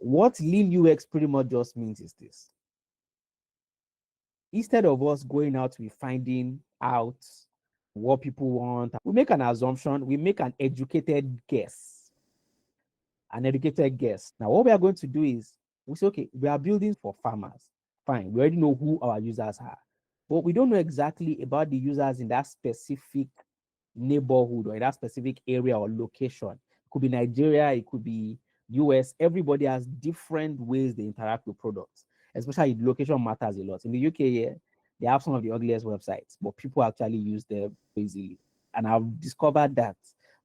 What lean UX pretty much just means is this. Instead of us going out, we finding out what people want, we make an assumption, we make an educated guess. An educated guess. Now, what we are going to do is we say, okay, we are building for farmers. Fine, we already know who our users are, but we don't know exactly about the users in that specific neighborhood or in that specific area or location. It could be Nigeria, it could be US. Everybody has different ways they interact with products, especially the location matters a lot. In the UK, yeah, they have some of the ugliest websites, but people actually use them easily. And I've discovered that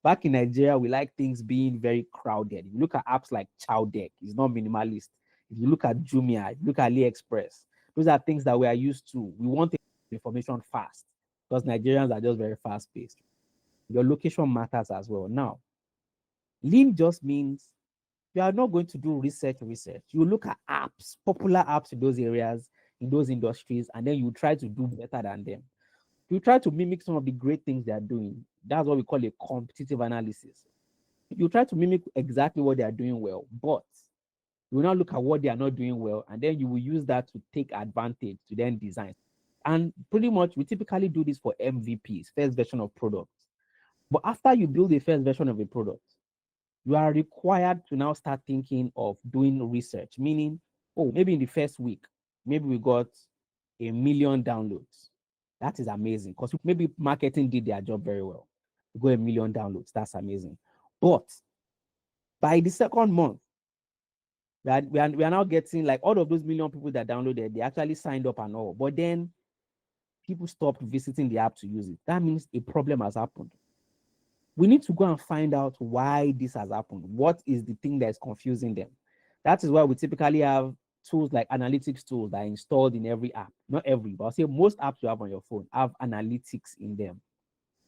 back in Nigeria, we like things being very crowded. If you look at apps like Chowdeck, it's not minimalist. If you look at Jumia, if you look at AliExpress, those are things that we are used to. We want information fast because Nigerians are just very fast paced. Your location matters as well. Now, lean just means you are not going to do research. You look at apps, popular apps in those areas, in those industries, and then you try to do better than them. You try to mimic some of the great things they are doing. That's what we call a competitive analysis. You try to mimic exactly what they are doing well, but you will not look at what they are not doing well, and then you will use that to take advantage to then design. And pretty much, we typically do this for MVPs, first version of products. But after you build a first version of a product, you are required to now start thinking of doing research, meaning, oh, maybe in the first week, maybe we got 1,000,000 downloads. That is amazing because maybe marketing did their job very well. We got 1,000,000 downloads. That's amazing. But by the second month, we are now getting like all of those million people that downloaded, they actually signed up and all. But then people stopped visiting the app to use it. That means a problem has happened. We need to go and find out why this has happened. What is the thing that is confusing them? That is why we typically have tools like analytics tools that are installed in every app. Not every, but I'll say most apps you have on your phone have analytics in them.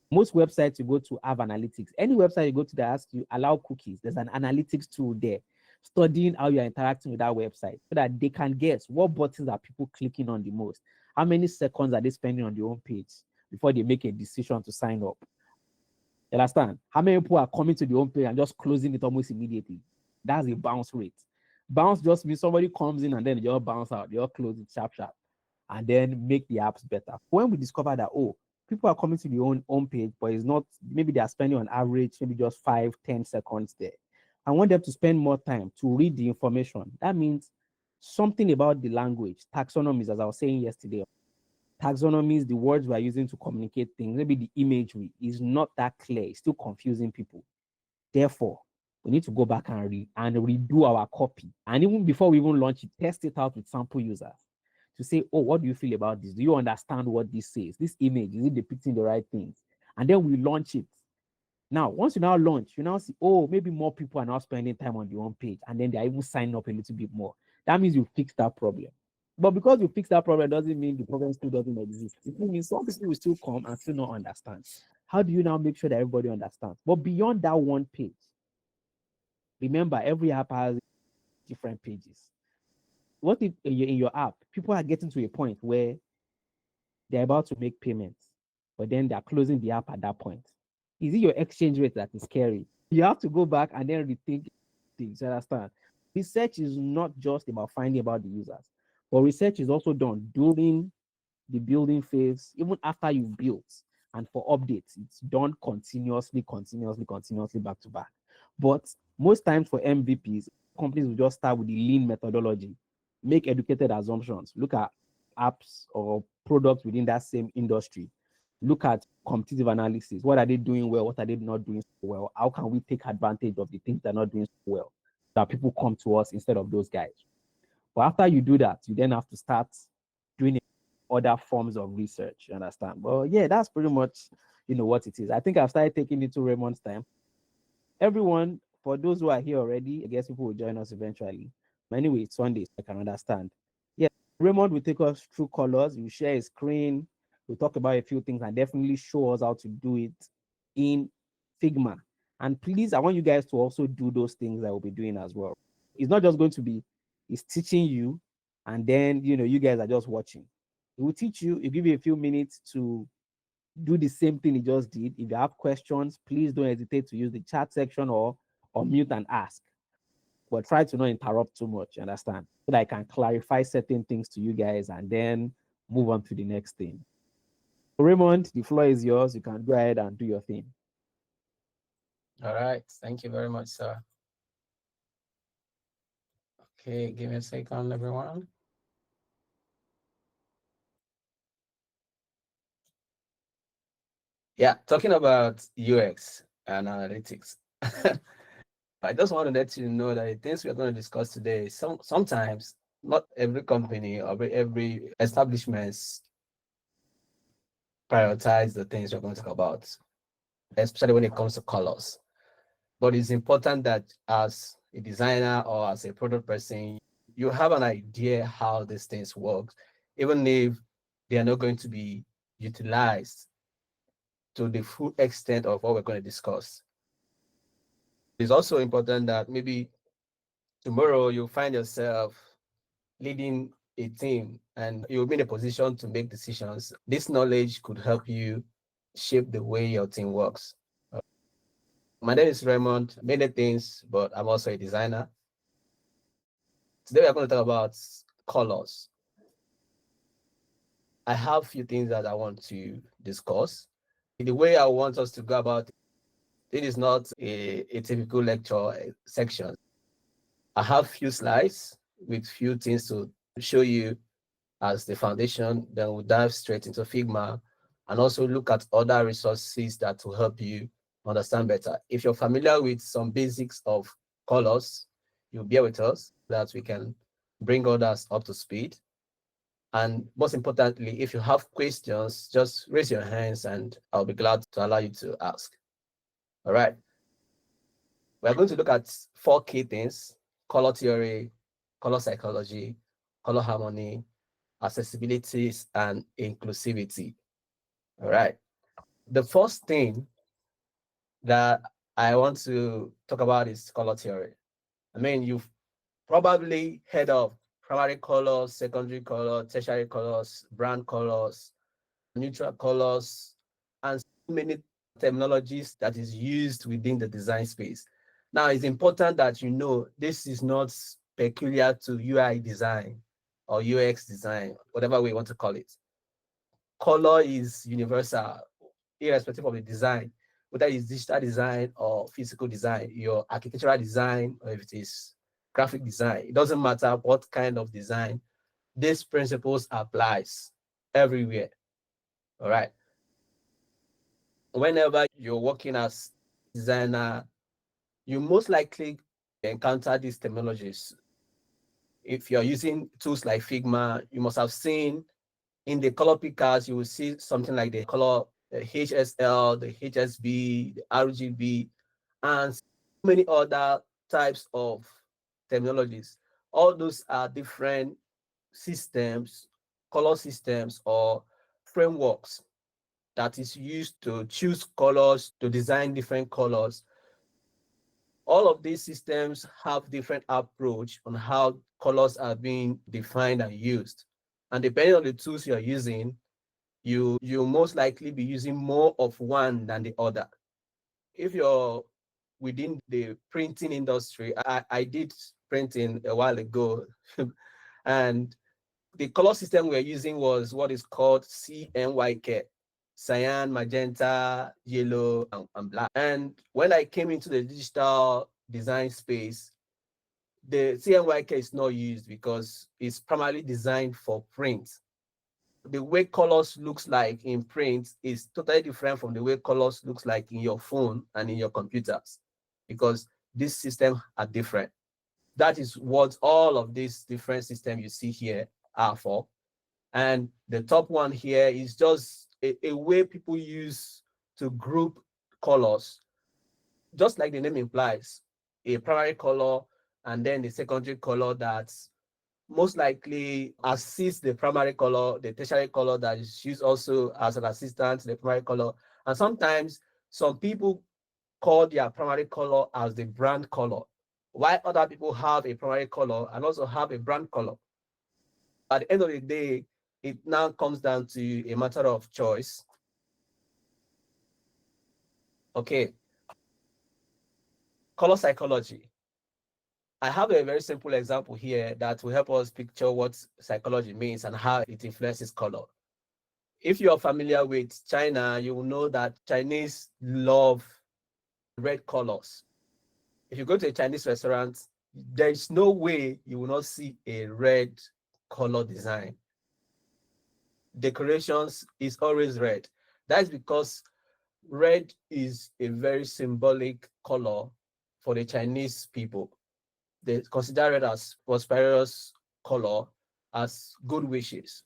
Most websites you go to have analytics. Any website you go to that asks you allow cookies, there's an analytics tool there studying how you're interacting with that website so that they can guess what buttons are people clicking on the most. How many seconds are they spending on the home page before they make a decision to sign up? You understand? How many people are coming to the home page and just closing it almost immediately? That's a bounce rate. Bounce just means somebody comes in and then they all bounce out. They all close it sharp, and then make the apps better. When we discover that, oh, people are coming to the home page, but it's not, maybe they are spending on average, maybe just 5-10 seconds there. I want them to spend more time to read the information. That means something about the language, taxonomies, as I was saying yesterday. Taxonomies, the words we are using to communicate things, maybe the imagery is not that clear. It's still confusing people. Therefore, we need to go back and redo our copy. And even before we even launch it, test it out with sample users to say, oh, what do you feel about this? Do you understand what this says? This image, is it depicting the right things? And then we launch it. Now, once you now launch, you now see, oh, maybe more people are now spending time on the home page, and then they're even signing up a little bit more. That means you fixed that problem. But because you fix that problem doesn't mean the problem still doesn't exist. It means some people will still come and still not understand. How do you now make sure that everybody understands? But beyond that one page, remember, every app has different pages. What if in your app, people are getting to a point where they're about to make payments, but then they're closing the app at that point? Is it your exchange rate that is scary? You have to go back and then rethink things. You understand? Research is not just about finding about the users, but research is also done during the building phase, even after you've built, and for updates, it's done continuously, back to back. But most times for MVPs, companies will just start with the lean methodology, make educated assumptions, look at apps or products within that same industry, look at competitive analysis. What are they doing well? What are they not doing so well? How can we take advantage of the things they're not doing so well? That people come to us instead of those guys. But after you do that, you then have to start doing other forms of research. You understand? Well, yeah, that's pretty much what it is. I think I've started taking it to Raymond's time. Everyone, for those who are here already, I guess people will join us eventually. But anyway, it's Sunday, so I can understand. Yeah, Raymond will take us through colors. We'll share his screen. We'll talk about a few things and definitely show us how to do it in Figma. And please, I want you guys to also do those things that we'll be doing as well. It's not just going to be, he's teaching you, and then, you guys are just watching. He will teach you, he'll give you a few minutes to do the same thing he just did. If you have questions, please don't hesitate to use the chat section or mute and ask. but try to not interrupt too much, you understand? So that I can clarify certain things to you guys and then move on to the next thing. Raymond, the floor is yours. You can go ahead and do your thing. All right. Thank you very much, sir. Okay, give me a second, everyone. Yeah, talking about UX and analytics. I just want to let you know that the things we're going to discuss today, sometimes not every company or every establishments prioritize the things we're going to talk about, especially when it comes to colors. But it's important that as a designer or as a product person, you have an idea how these things work, even if they are not going to be utilized to the full extent of what we're going to discuss. It's also important that maybe tomorrow you find yourself leading a team and you'll be in a position to make decisions. This knowledge could help you shape the way your team works. My name is Raymond, many things, but I'm also a designer. Today we're going to talk about colors. I have a few things that I want to discuss. The way I want us to go about it is not a typical lecture section. I have few slides with few things to show you as the foundation. Then we'll dive straight into Figma and also look at other resources that will help you understand better. If you're familiar with some basics of colors, you'll bear with us that we can bring others up to speed. And most importantly, if you have questions, just raise your hands and I'll be glad to allow you to ask. All right. We're going to look at four key things: color theory, color psychology, color harmony, accessibility, and inclusivity. All right. The first thing that I want to talk about is color theory. I mean, you've probably heard of primary colors, secondary colors, tertiary colors, brand colors, neutral colors, and so many terminologies that is used within the design space. Now, it's important that you know this is not peculiar to UI design or UX design, whatever we want to call it. Color is universal, irrespective of the design, whether it's digital design or physical design, your architectural design, or if it is graphic design. It doesn't matter what kind of design. These principles applies everywhere. All right. Whenever you're working as designer, you most likely encounter these terminologies. If you're using tools like Figma, you must have seen in the color pickers, you will see something like the color the HSL, the HSB, the RGB, and so many other types of terminologies. All those are different systems, color systems, or frameworks that is used to choose colors, to design different colors. All of these systems have different approach on how colors are being defined and used. And depending on the tools you're using, you most likely be using more of one than the other. If you're within the printing industry, I did printing a while ago, and the color system we're using was what is called CMYK: cyan, magenta, yellow, and black. And when I came into the digital design space, the CMYK is not used because it's primarily designed for print. The way colors looks like in print is totally different from the way colors looks like in your phone and in your computers, because these systems are different. That is what all of these different systems you see here are for. And the top one here is just a way people use to group colors, just like the name implies, a primary color and then the secondary color that most likely assists the primary color, the tertiary color that is used also as an assistant to the primary color. And sometimes some people call their primary color as the brand color, while other people have a primary color and also have a brand color. At the end of the day, it now comes down to a matter of choice. Okay, color psychology. I have a very simple example here that will help us picture what psychology means and how it influences color. If you're familiar with China, you will know that Chinese love red colors. If you go to a Chinese restaurant, there is no way you will not see a red color design. Decorations is always red. That's because red is a very symbolic color for the Chinese people. They consider it as prosperous color, as good wishes.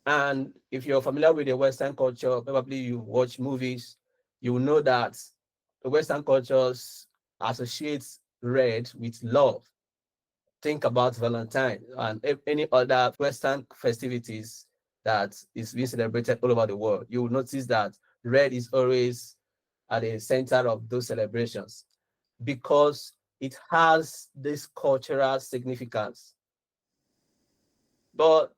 And if you're familiar with the Western culture, probably you watch movies, you will know that the Western cultures associate red with love. Think about Valentine and any other Western festivities that is being celebrated all over the world. You will notice that red is always at the center of those celebrations because it has this cultural significance. But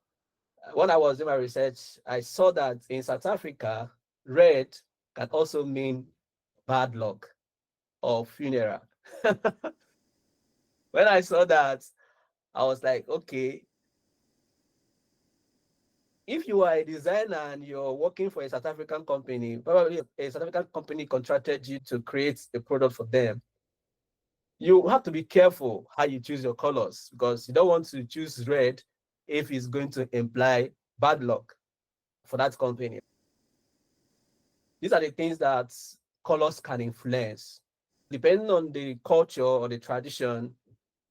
when I was doing my research, I saw that in South Africa, red can also mean bad luck or funeral. When I saw that, I was like, okay, if you are a designer and you're working for a South African company, probably a South African company contracted you to create a product for them, you have to be careful how you choose your colors because you don't want to choose red if it's going to imply bad luck for that company. These are the things that colors can influence. Depending on the culture or the tradition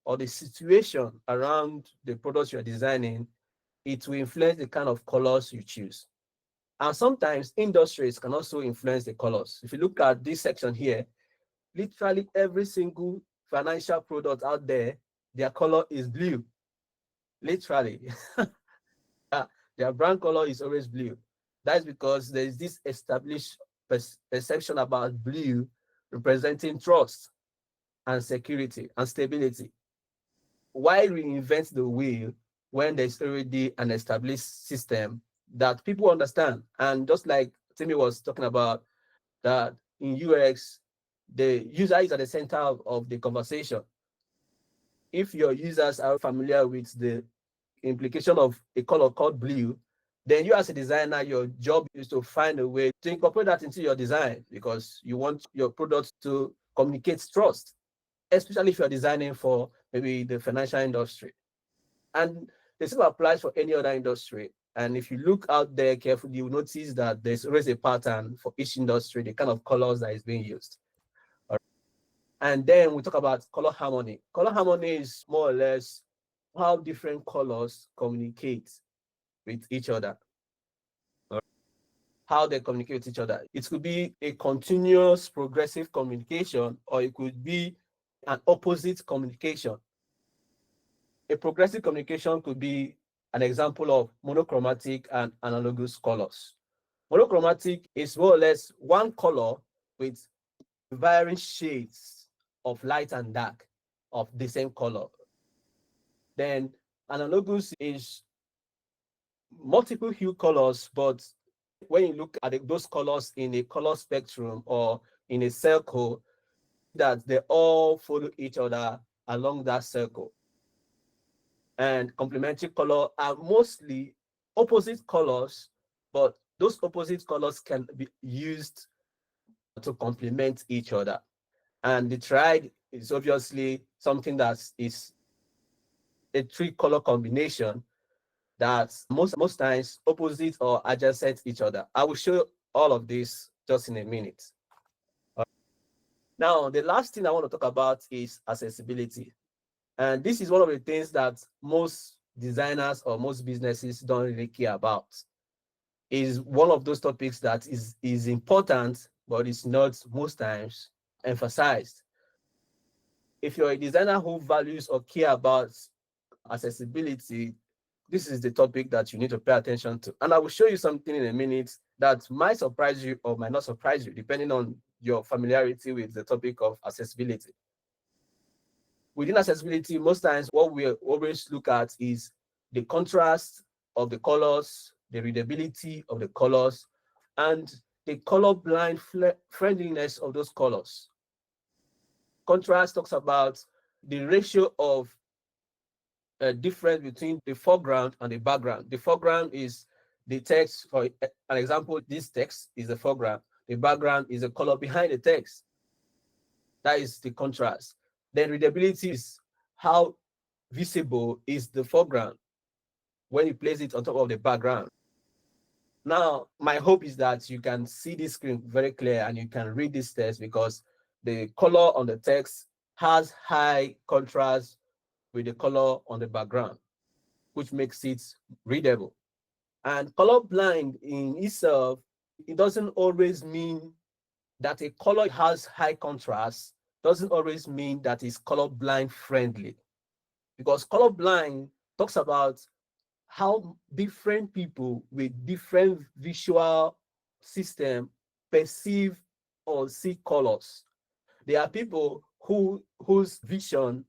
or the situation around the products you're designing, it will influence the kind of colors you choose. And sometimes industries can also influence the colors. If you look at this section here, literally every single financial product out there, their color is blue. Literally. Their brand color is always blue. That's because there is this established perception about blue representing trust and security and stability. Why reinvent the wheel when there's already an established system that people understand? And just like Timmy was talking about, that in UX, the user is at the center of the conversation. If your users are familiar with the implication of a color called blue, then you as a designer, your job is to find a way to incorporate that into your design because you want your products to communicate trust, especially if you're designing for maybe the financial industry. And the same applies for any other industry. And if you look out there carefully, you notice that there's always a pattern for each industry, the kind of colors that is being used. And then we talk about color harmony. Color harmony is more or less how different colors communicate with each other, how they communicate with each other. It could be a continuous progressive communication, or it could be an opposite communication. A progressive communication could be an example of monochromatic and analogous colors. Monochromatic is more or less one color with varying shades of light and dark of the same color. Then analogous is multiple hue colors, but when you look at those colors in a color spectrum or in a circle, that they all follow each other along that circle. And complementary color are mostly opposite colors, but those opposite colors can be used to complement each other. And the triad is obviously something that is a three color combination that most times opposite or adjacent each other. I will show all of this just in a minute. Now, the last thing I want to talk about is accessibility. And this is one of the things that most designers or most businesses don't really care about. Is one of those topics that is important, but it's not most times emphasized. If you're a designer who values or care about accessibility, this is the topic that you need to pay attention to. And I will show you something in a minute that might surprise you or might not surprise you, depending on your familiarity with the topic of accessibility. Within accessibility, most times what we always look at is the contrast of the colors, the readability of the colors, and the colorblind friendliness of those colors. Contrast talks about the ratio of difference between the foreground and the background. The foreground is the text. For an example, this text is the foreground. The background is the color behind the text. That is the contrast. Then readability is how visible is the foreground when you place it on top of the background. Now, my hope is that you can see this screen very clear and you can read this text because the color on the text has high contrast with the color on the background, which makes it readable. And color blind in itself, it doesn't always mean that a color has high contrast, doesn't always mean that it's color blind friendly. Because color blind talks about how different people with different visual system perceive or see colors. There are people whose vision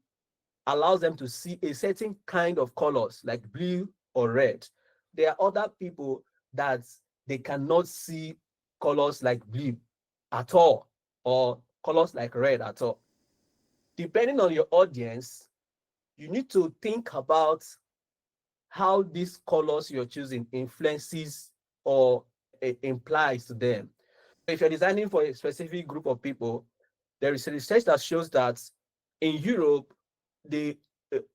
allows them to see a certain kind of colors like blue or red. There are other people that they cannot see colors like blue at all or colors like red at all. Depending on your audience, you need to think about how these colors you're choosing influences or implies to them. If you're designing for a specific group of people, there is a research that shows that in Europe, the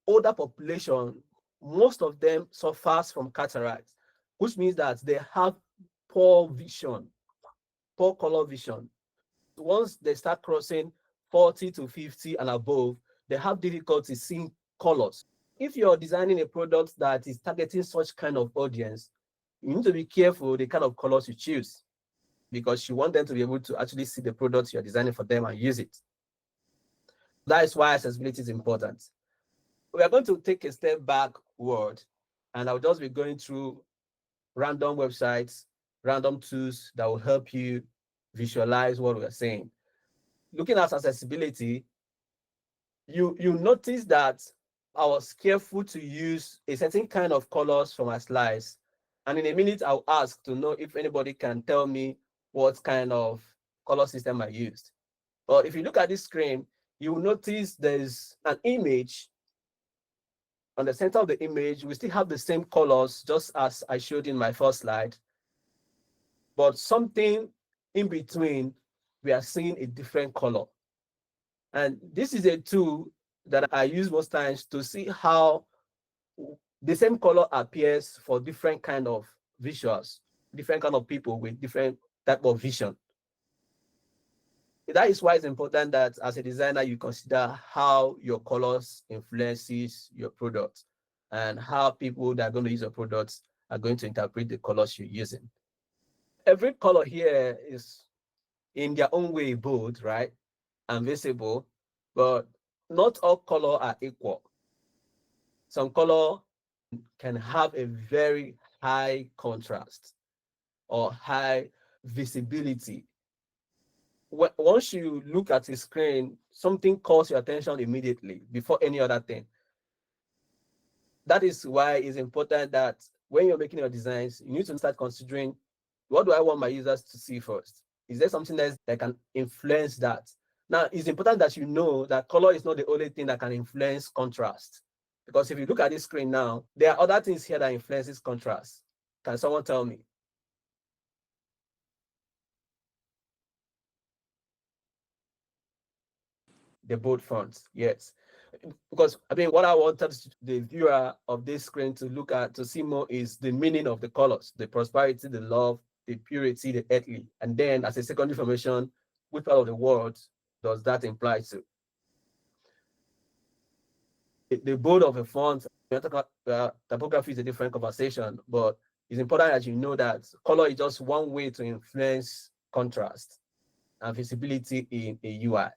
older population, most of them suffers from cataract, which means that they have poor vision, poor color vision. Once they start crossing 40 to 50 and above, they have difficulty seeing colors. If you're designing a product that is targeting such kind of audience, you need to be careful the kind of colors you choose because you want them to be able to actually see the product you're designing for them and use it. That is why accessibility is important. We are going to take a step backward and I'll just be going through random websites, random tools that will help you visualize what we're saying. Looking at accessibility, you notice that I was careful to use a certain kind of colors for my slides. And in a minute, I'll ask to know if anybody can tell me what kind of color system I used. But if you look at this screen, you will notice there's an image. On the center of the image, we still have the same colors, just as I showed in my first slide. But something in between, we are seeing a different color. And this is a tool that I use most times to see how the same color appears for different kind of visuals, different kind of people with different type of vision. That is why it's important that as a designer, you consider how your colors influences your product and how people that are going to use your products are going to interpret the colors you're using. Every color here is in their own way bold, right? And visible, but not all color are equal. Some color can have a very high contrast or high visibility. Once you look at the screen, something calls your attention immediately before any other thing. That is why it's important that when you're making your designs, you need to start considering, what do I want my users to see first? Is there something else that can influence that? Now, it's important that you know that color is not the only thing that can influence contrast. Because if you look at this screen now, there are other things here that influences contrast. Can someone tell me? The bold fonts, yes. Because I mean, what I wanted the viewer of this screen to look at, to see more, is the meaning of the colors, the prosperity, the love, the purity, the earthly. And then as a secondary information, which part of the world does that imply to? The bold of a font, typography is a different conversation, but it's important that you know that color is just one way to influence contrast and visibility in a UI.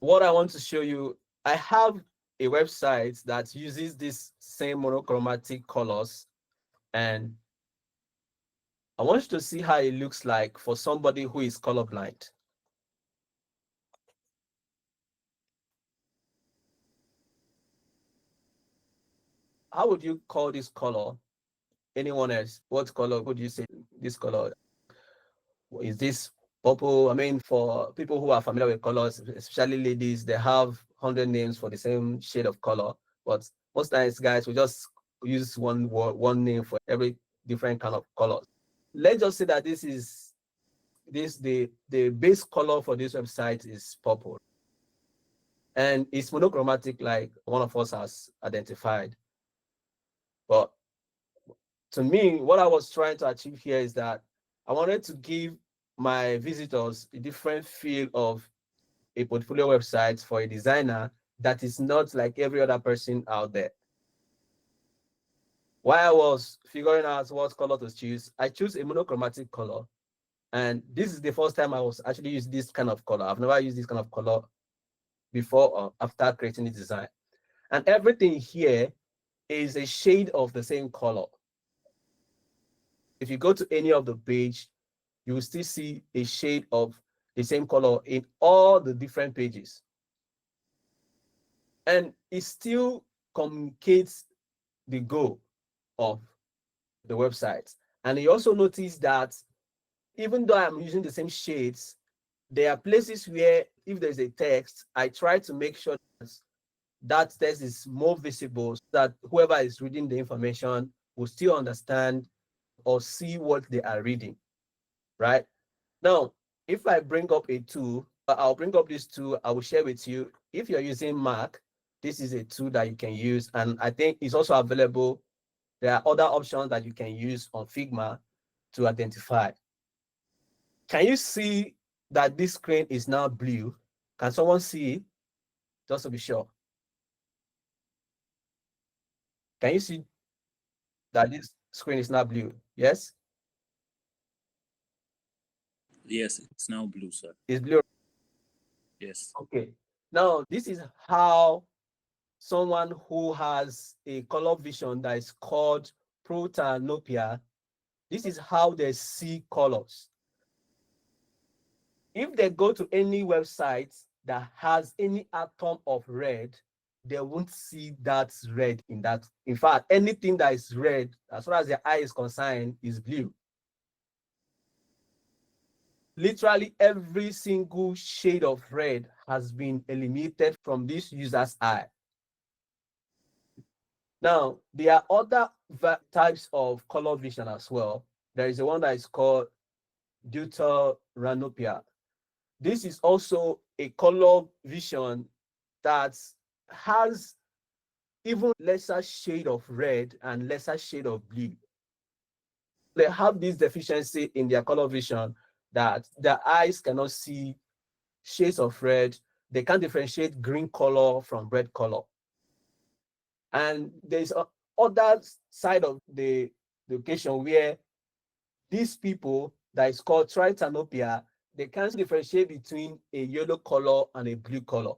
What I want to show you, I have a website that uses this same monochromatic colors, and I want you to see how it looks like for somebody who is colorblind. How would you call this color? Anyone else? What color would you say this color? Is this Purple, I mean, for people who are familiar with colors, especially ladies, they have 100 names for the same shade of color. But most times, guys, we just use one word, one name for every different kind of colors. Let's just say that the base color for this website is purple, and it's monochromatic, like one of us has identified. But to me, what I was trying to achieve here is that I wanted to give my visitors a different feel of a portfolio website for a designer that is not like every other person out there. While I was figuring out what color to choose, I chose a monochromatic color. And this is the first time I was actually using this kind of color. I've never used this kind of color before or after creating the design. And everything here is a shade of the same color. If you go to any of the page, you will still see a shade of the same color in all the different pages. And it still communicates the goal of the website. And you also notice that even though I'm using the same shades, there are places where if there's a text, I try to make sure that text is more visible so that whoever is reading the information will still understand or see what they are reading, right? Now, if I bring up a tool, I'll bring up this tool, I will share with you. If you're using Mac, this is a tool that you can use. And I think it's also available. There are other options that you can use on Figma to identify. Can you see that this screen is now blue? Can someone see it? Just to be sure. Can you see that this screen is now blue? Yes? Yes, it's now blue, sir. It's blue. Yes. Okay. Now, this is how someone who has a color vision that is called protanopia, this is how they see colors. If they go to any website that has any atom of red, they won't see that red in that. In fact, anything that is red, as far as their eye is concerned, is blue. Literally every single shade of red has been eliminated from this user's eye. Now, there are other types of color vision as well. There is a one that is called deuteranopia. This is also a color vision that has even lesser shade of red and lesser shade of blue. They have this deficiency in their color vision that their eyes cannot see shades of red. They can't differentiate green color from red color. And there's a other side of the location where these people that is called tritanopia, they can't differentiate between a yellow color and a blue color.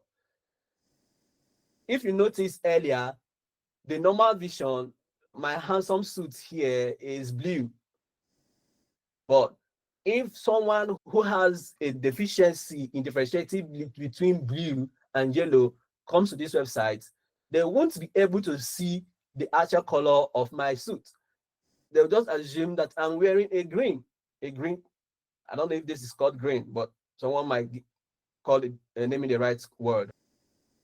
If you notice earlier, the normal vision, my handsome suit here is blue. But if someone who has a deficiency in differentiating between blue and yellow comes to this website, they won't be able to see the actual color of my suit. They'll just assume that I'm wearing a green. A green, I don't know if this is called green, but someone might call it, name it the right word.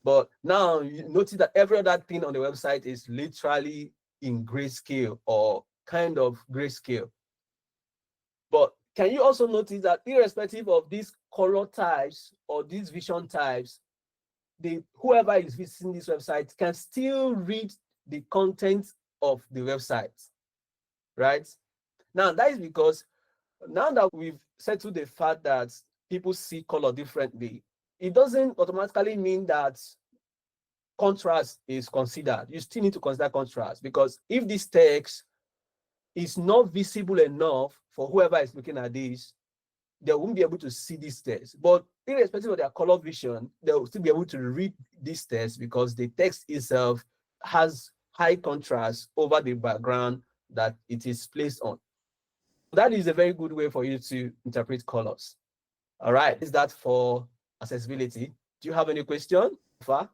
But now you notice that every other thing on the website is literally in grayscale or kind of grayscale. But can you also notice that irrespective of these color types or these vision types, whoever is visiting this website can still read the content of the website, right? Now, that is because now that we've settled the fact that people see color differently, it doesn't automatically mean that contrast is considered. You still need to consider contrast, because if this text is not visible enough for whoever is looking at this, they won't be able to see this text. But irrespective of their color vision, they'll still be able to read this text because the text itself has high contrast over the background that it is placed on. That is a very good way for you to interpret colors. All right, is that for accessibility? Do you have any question so far?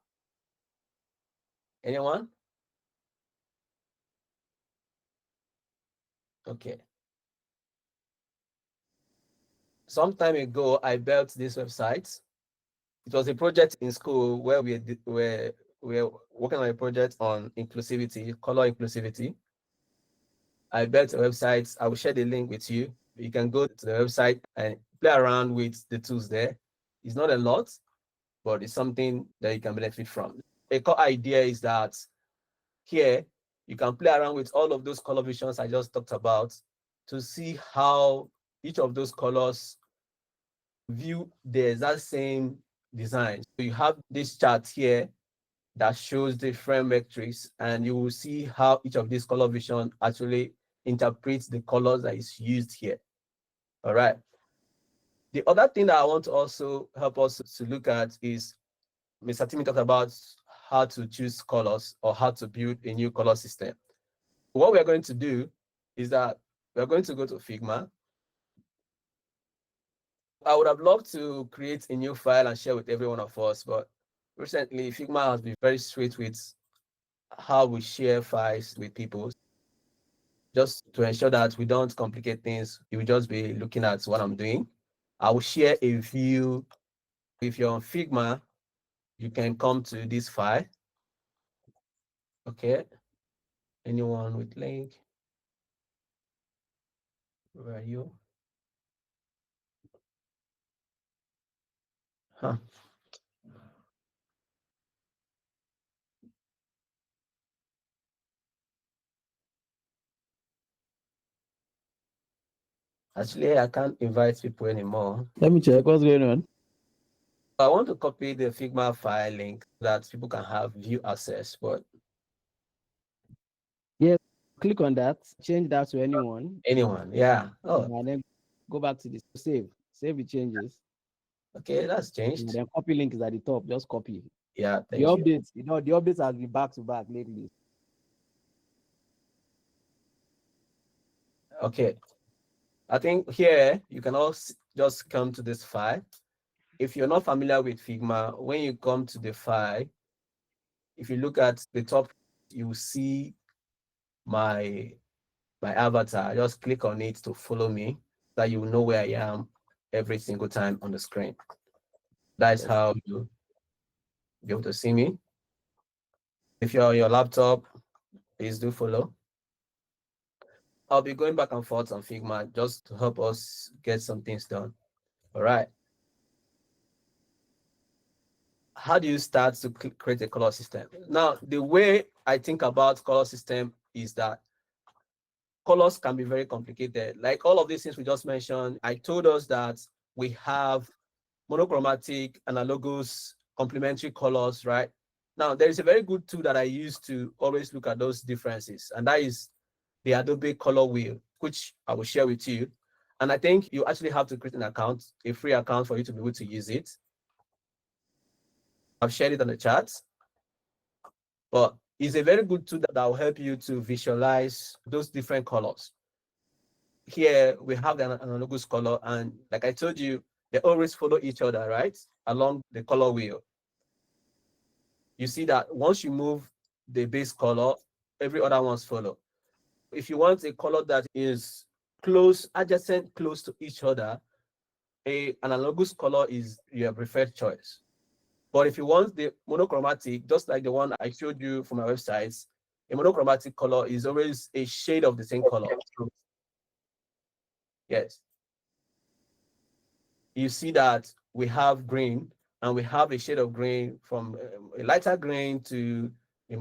Anyone? Okay. Some time ago, I built this website. It was a project in school where we're working on a project on inclusivity, color inclusivity. I built a website. I will share the link with you. You can go to the website and play around with the tools there. It's not a lot, but it's something that you can benefit from. A core idea is that here you can play around with all of those color visions I just talked about to see how each of those colors view the exact same design. So you have this chart here that shows different metrics, and you will see how each of these color vision actually interprets the colors that is used here. All right. The other thing that I want to also help us to look at is Mr. Timmy talked about how to choose colors or how to build a new color system. What we're going to do is that we're going to go to Figma. I would have loved to create a new file and share with every one of us, but recently Figma has been very strict with how we share files with people, just to ensure that we don't complicate things. You will just be looking at what I'm doing. I will share a view. If you're on Figma, you can come to this file. Okay. Anyone with link? Where are you? Huh. Actually, I can't invite people anymore. Let me check what's going on. I want to copy the Figma file link so that people can have view access, but Yeah, click on that, change that to anyone, anyone, yeah. Oh, and then go back to this save the changes, okay, that's and changed. then copy link is at the top. Just copy. Yeah, The thank you. updates, the updates has been back to back lately. Okay, I think here you can also just come to this file. If you're not familiar with Figma, when you come to the file, if you look at the top, you will see my avatar. Just click on it to follow me, so that you will know where I am every single time on the screen. That's Yes. how you be able to see me. If you're on your laptop, please do follow. I'll be going back and forth on Figma just to help us get some things done. All right. How do you start to create a color system? Now, the way I think about color system is that colors can be very complicated. Like all of these things we just mentioned, I told us that we have monochromatic, analogous, complementary colors, right? Now, there is a very good tool that I use to always look at those differences, and that is the Adobe Color Wheel, which I will share with you. And I think you actually have to create an account, a free account for you to be able to use it. I've shared it on the chat, but it's a very good tool that will help you to visualize those different colors. Here we have the analogous color, and like I told you, they always follow each other, right? Along the color wheel. You see that once you move the base color, every other ones follow. If you want a color that is close, adjacent, close to each other, an analogous color is your preferred choice. But if you want the monochromatic, just like the one I showed you from my websites, a monochromatic color is always a shade of the same color. Yes. You see that we have green, and we have a shade of green from a lighter green to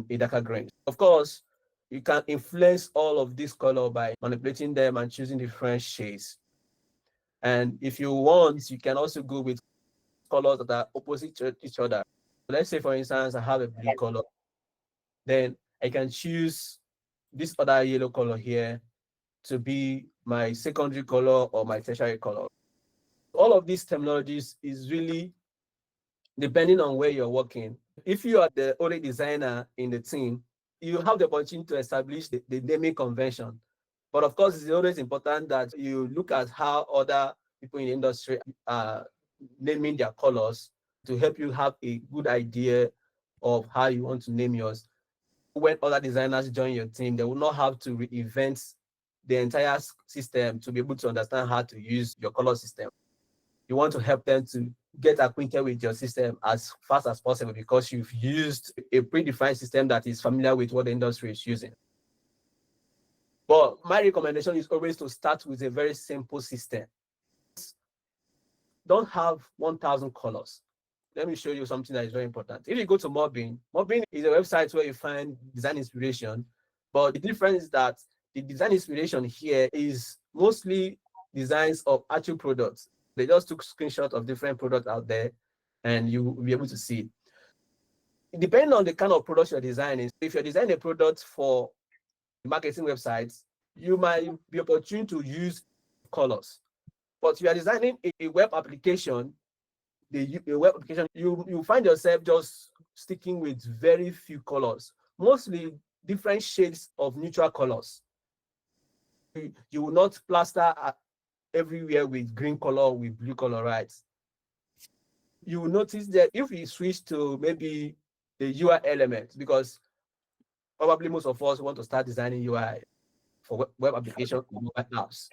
a darker green. Of course, you can influence all of this color by manipulating them and choosing different shades. And if you want, you can also go with colors that are opposite to each other. Let's say, for instance, I have a blue color. Then I can choose this other yellow color here to be my secondary color or my tertiary color. All of these terminologies is really depending on where you're working. If you are the only designer in the team, you have the opportunity to establish the naming convention. But of course, it's always important that you look at how other people in the industry are naming their colors to help you have a good idea of how you want to name yours. When other designers join your team, they will not have to reinvent the entire system to be able to understand how to use your color system. You want to help them to get acquainted with your system as fast as possible because you've used a predefined system that is familiar with what the industry is using. But my recommendation is always to start with a very simple system. Don't have 1,000 colors. Let me show you something that is very important. If you go to Mobbing is a website where you find design inspiration, but the difference is that the design inspiration here is mostly designs of actual products. They just took screenshots of different products out there and you will be able to see it. Depending on the kind of products you're designing, if you're designing a product for marketing websites, you might be opportune to use colors. But if you are designing a web application, you find yourself just sticking with very few colors, mostly different shades of neutral colors. You will not plaster everywhere with green color, with blue color, right? You will notice that if we switch to maybe the UI element, because probably most of us want to start designing UI for web application or mobile apps,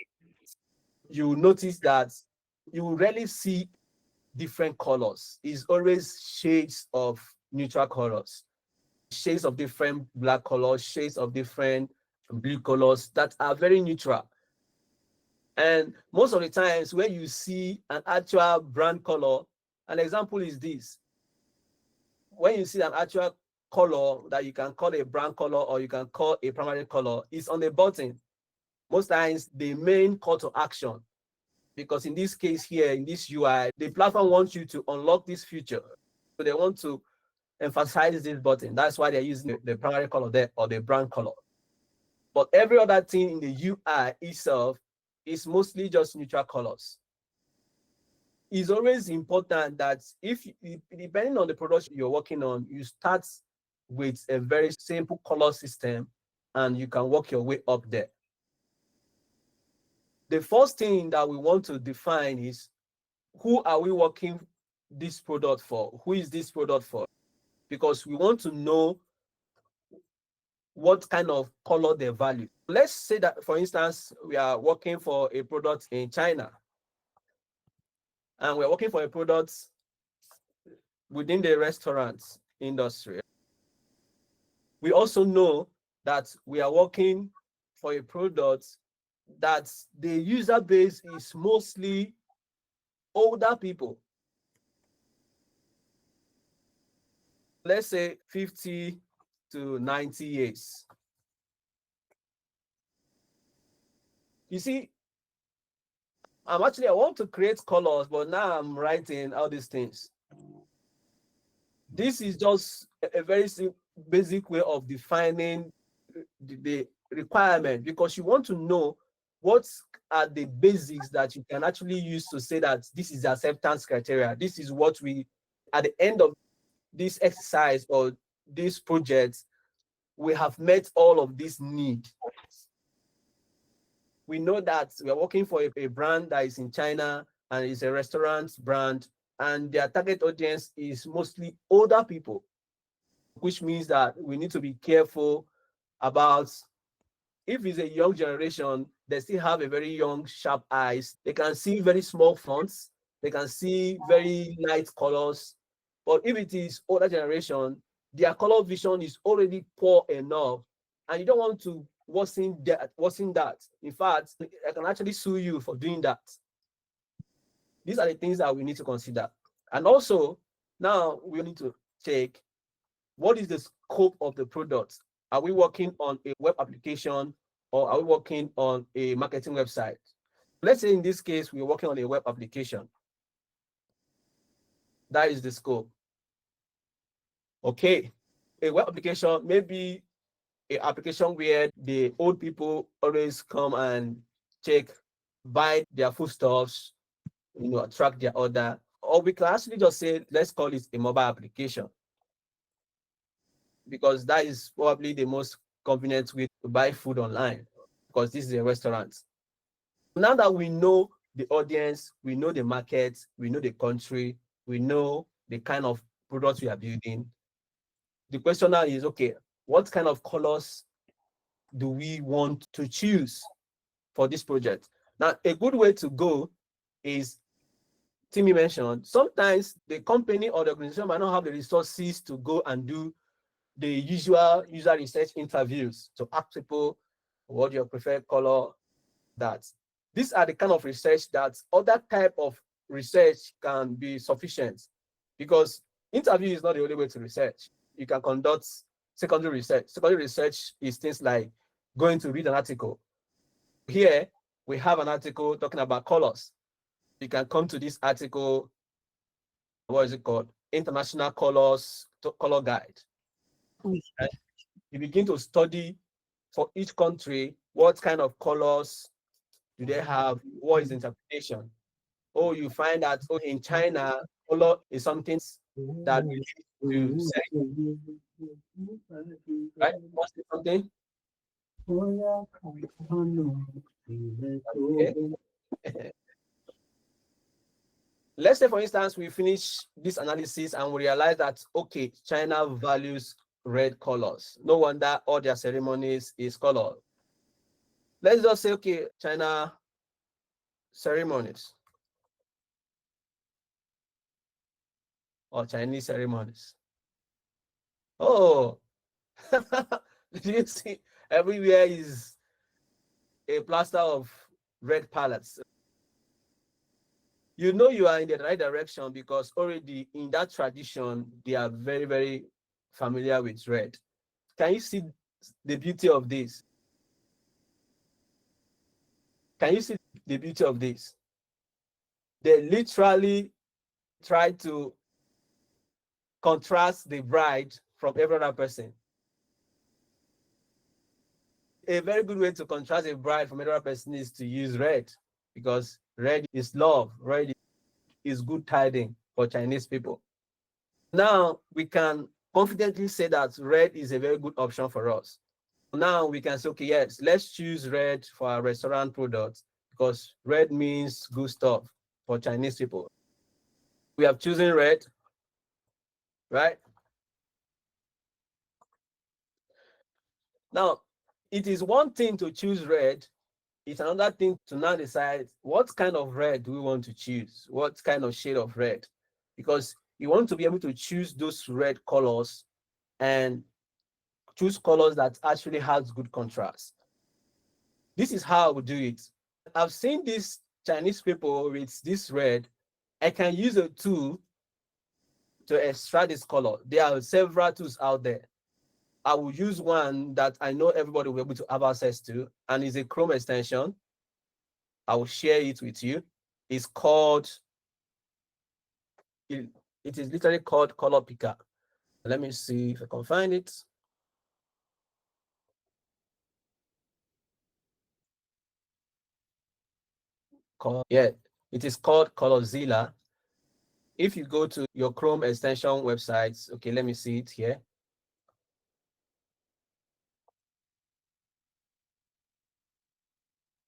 you will notice that you will rarely see different colors. It's always shades of neutral colors, shades of different black colors, shades of different blue colors that are very neutral. And most of the times when you see an actual brand color, an example is this. When you see an actual color that you can call a brand color or you can call a primary color, it's on the button. Most times the main call to action, because in this case here, in this UI, the platform wants you to unlock this feature. So they want to emphasize this button. That's why they're using the primary color there or the brand color. But every other thing in the UI itself is mostly just neutral colors. It's always important that depending on the product you're working on, you start with a very simple color system and you can work your way up there. The first thing that we want to define is, who are we working this product for? Who is this product for? Because we want to know what kind of color they value. Let's say that, for instance, we are working for a product in China and we're working for a product within the restaurant industry. We also know that we are working for a product that the user base is mostly older people. Let's say 50 to 90 years. You see, I want to create colors, but now I'm writing all these things. This is just a very basic way of defining the requirement, because you want to know what are the basics that you can actually use to say that this is the acceptance criteria. This is what we, at the end of this exercise or this project, we have met all of this need. We know that we are working for a brand that is in China and it's a restaurant brand, and their target audience is mostly older people, which means that we need to be careful about, if it's a young generation, they still have a very young, sharp eyes. They can see very small fonts. They can see very light colors. But if it is older generation, their color vision is already poor enough, and you don't want to worsen that. In fact, I can actually sue you for doing that. These are the things that we need to consider. And also, now we need to check, what is the scope of the product? Are we working on a web application or are we working on a marketing website? Let's say in this case, we're working on a web application. That is the scope. Okay, a web application, maybe an application where the old people always come and buy their foodstuffs, track their order. Or we can actually just say, let's call it a mobile application, because that is probably the most convenient way to buy food online, because this is a restaurant. Now that we know the audience, we know the market, we know the country, we know the kind of products we are building, the question now is, okay, what kind of colors do we want to choose for this project? Now, a good way to go is Timmy mentioned, sometimes the company or the organization might not have the resources to go and do the usual user research interviews to ask people what your preferred color. That these are the kind of research that other type of research can be sufficient, because interview is not the only way to research. You can conduct secondary research. Secondary research is things like going to read an article. Here we have an article talking about colors. You can come to this article, what is it called? International Colors Color Guide. And you begin to study for each country, what kind of colors do they have? What is the interpretation? Oh, you find that in China, color is something that you to say, right? What's something? Okay. Let's say, for instance, we finish this analysis and we realize that, okay, China values red colors. No wonder all their ceremonies is color. Let's just say, okay, China ceremonies or Chinese ceremonies. Oh, you see, everywhere is a plaster of red palettes. You know you are in the right direction because already in that tradition, they are very, very familiar with red. Can you see the beauty of this? Can you see the beauty of this? They literally try to contrast the bride from every other person. A very good way to contrast a bride from every other person is to use red, because red is love, red is good tidings for Chinese people. Now we can confidently say that red is a very good option for us. Now we can say, okay, yes, let's choose red for our restaurant products because red means good stuff for Chinese people. We have chosen red, right? Now, it is one thing to choose red. It's another thing to now decide what kind of red do we want to choose, what kind of shade of red, because you want to be able to choose those red colors and choose colors that actually has good contrast. This is how I would do it. I've seen these Chinese people with this red. I can use a tool to extract this color. There are several tools out there. I will use one that I know everybody will be able to have access to, and is a Chrome extension. I will share it with you. It's called, it is literally called Color Picker. Let me see if I can find it. Yeah, it is called Colorzilla. If you go to your Chrome extension websites, okay, let me see it here.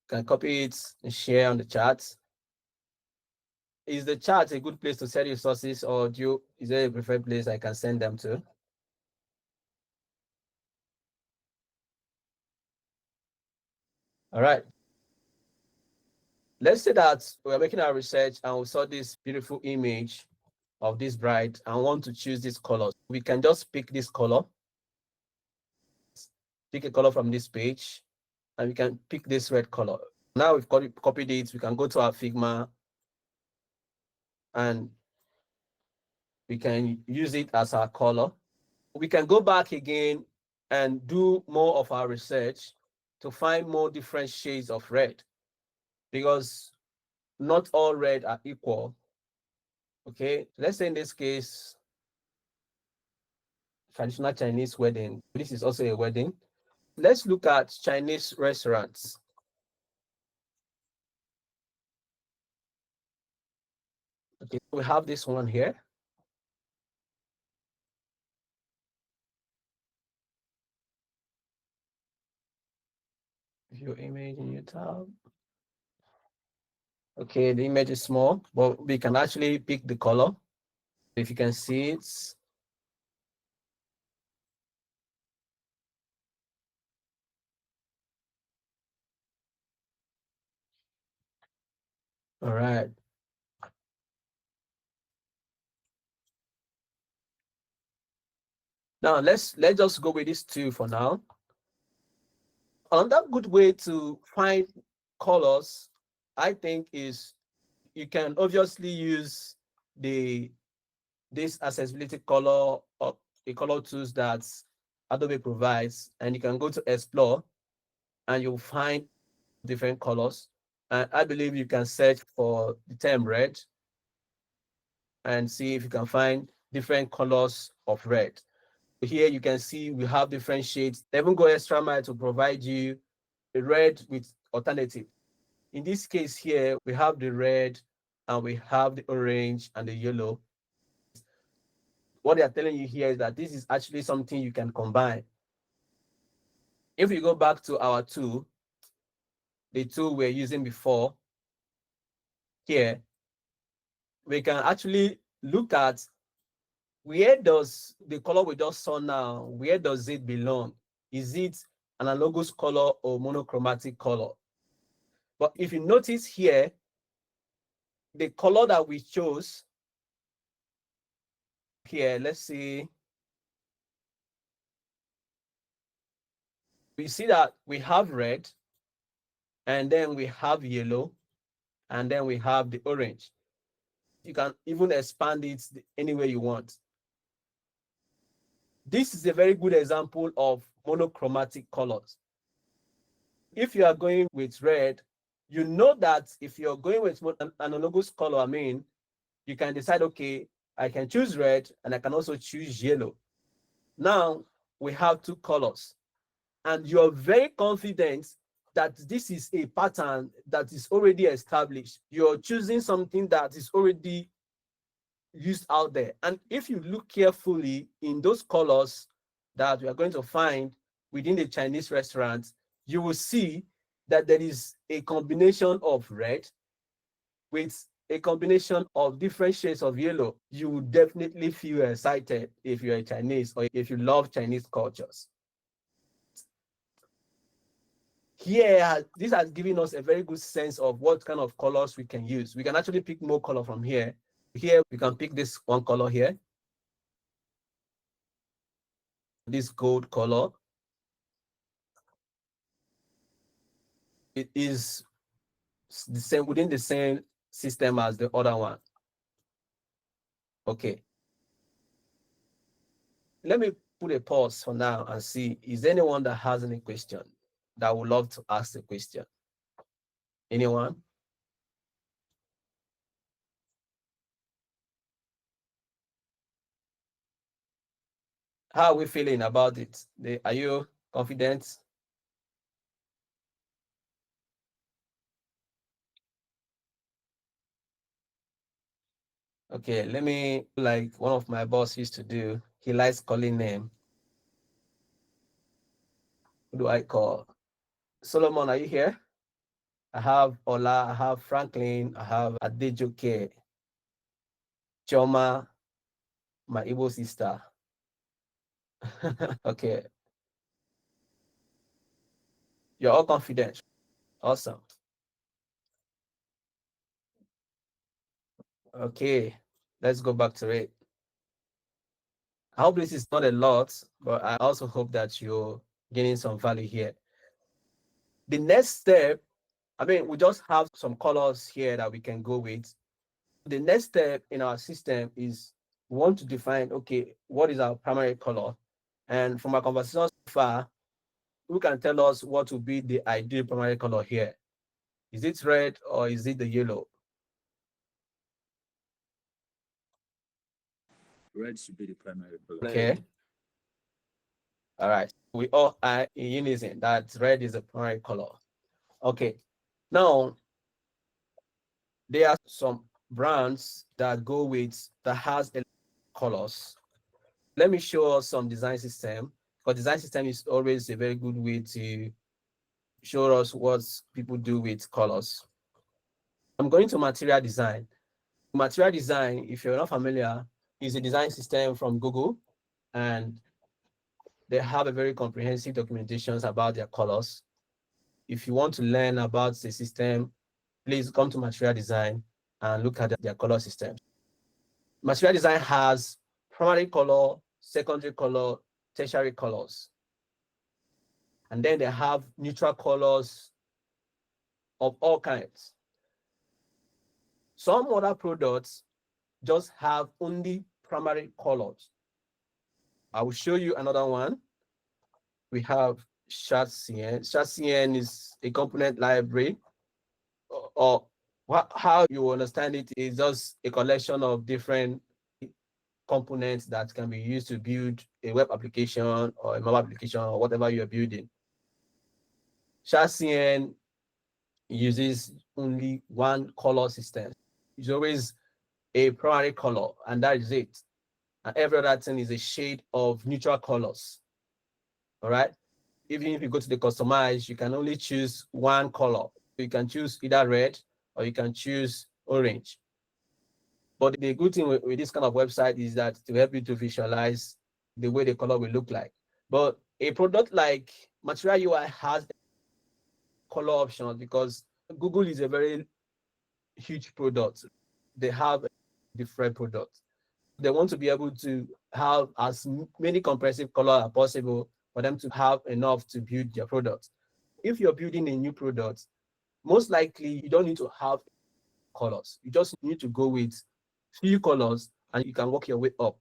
Can copy it and share on the chat. Is the chat a good place to send resources, or is there a preferred place I can send them to? All right. Let's say that we're making our research and we saw this beautiful image of this bride and want to choose this color. We can just pick this color, pick a color from this page, and we can pick this red color. Now we've copied it, we can go to our Figma and we can use it as our color. We can go back again and do more of our research to find more different shades of red, because not all red are equal. Okay, let's say in this case, traditional Chinese wedding. This is also a wedding. Let's look at Chinese restaurants. Okay, we have this one here. View image in your tab. Okay, the image is small, but we can actually pick the color. If you can see it. All right. Now let's just go with these two for now. Another good way to find colors, I think, is you can obviously use this accessibility color or the color tools that Adobe provides, and you can go to explore and you'll find different colors. And I believe you can search for the term red and see if you can find different colors of red. Here you can see we have different shades. They even go extra mile to provide you a red with alternative. In this case here, we have the red and we have the orange and the yellow. What they are telling you here is that this is actually something you can combine. If we go back to our tool, the tool we're using before, here, we can actually look at where does the color we just saw now, where does it belong? Is it an analogous color or monochromatic color? But if you notice here, the color that we chose here, let's see, we see that we have red, and then we have yellow, and then we have the orange. You can even expand it any way you want. This is a very good example of monochromatic colors. If you are going with red, you know that if you're going with an analogous color, I mean, you can decide, okay, I can choose red and I can also choose yellow. Now we have two colors, and you're very confident that this is a pattern that is already established. You're choosing something that is already used out there. And if you look carefully in those colors that we are going to find within the Chinese restaurant, you will see that there is a combination of red with a combination of different shades of yellow. You will definitely feel excited if you're a Chinese or if you love Chinese cultures. Here, this has given us a very good sense of what kind of colors we can use. We can actually pick more color from here. Here, we can pick this one color here, this gold color. It is the same within the same system as the other one. Okay. Let me put a pause for now and see, is there anyone that has any question that would love to ask a question? Anyone? How are we feeling about it? Are you confident? Okay, let me, like one of my boss used to do, he likes calling name. Who do I call? Solomon, are you here? I have Ola, I have Franklin, I have Adejoke, Choma, my Igbo sister. Okay. You're all confident. Awesome. Okay, let's go back to it. I hope this is not a lot, but I also hope that you're getting some value here. The next step, I mean, we just have some colors here that we can go with. The next step in our system is we want to define, okay, what is our primary color? And from our conversation so far, who can tell us what will be the ideal primary color here? Is it red or is it the yellow? Red should be the primary color. Okay. All right. We all are in unison that red is the primary color. Okay. Now, there are some brands that go with that has colors. Let me show us some design system, because design system is always a very good way to show us what people do with colors. I'm going to material design. Material design, if you're not familiar, is a design system from Google, and they have a very comprehensive documentations about their colors. If you want to learn about the system, please come to material design and look at their color system. Material design has primary color, secondary color, tertiary colors. And then they have neutral colors of all kinds. Some other products just have only primary colors. I will show you another one. We have CN. CN is a component library, or how you understand it is just a collection of different components that can be used to build a web application or a mobile application or whatever you're building. CN uses only one color system. It's always a primary color, and that is it. And every other thing is a shade of neutral colors. All right. Even if you go to the customize, you can only choose one color. You can choose either red or you can choose orange. But the good thing with this kind of website is that to help you to visualize the way the color will look like. But a product like Material UI has color options because Google is a very huge product. They have different products. They want to be able to have as many comprehensive colors as possible for them to have enough to build their product. If you're building a new product, most likely you don't need to have colors. You just need to go with few colors and you can work your way up.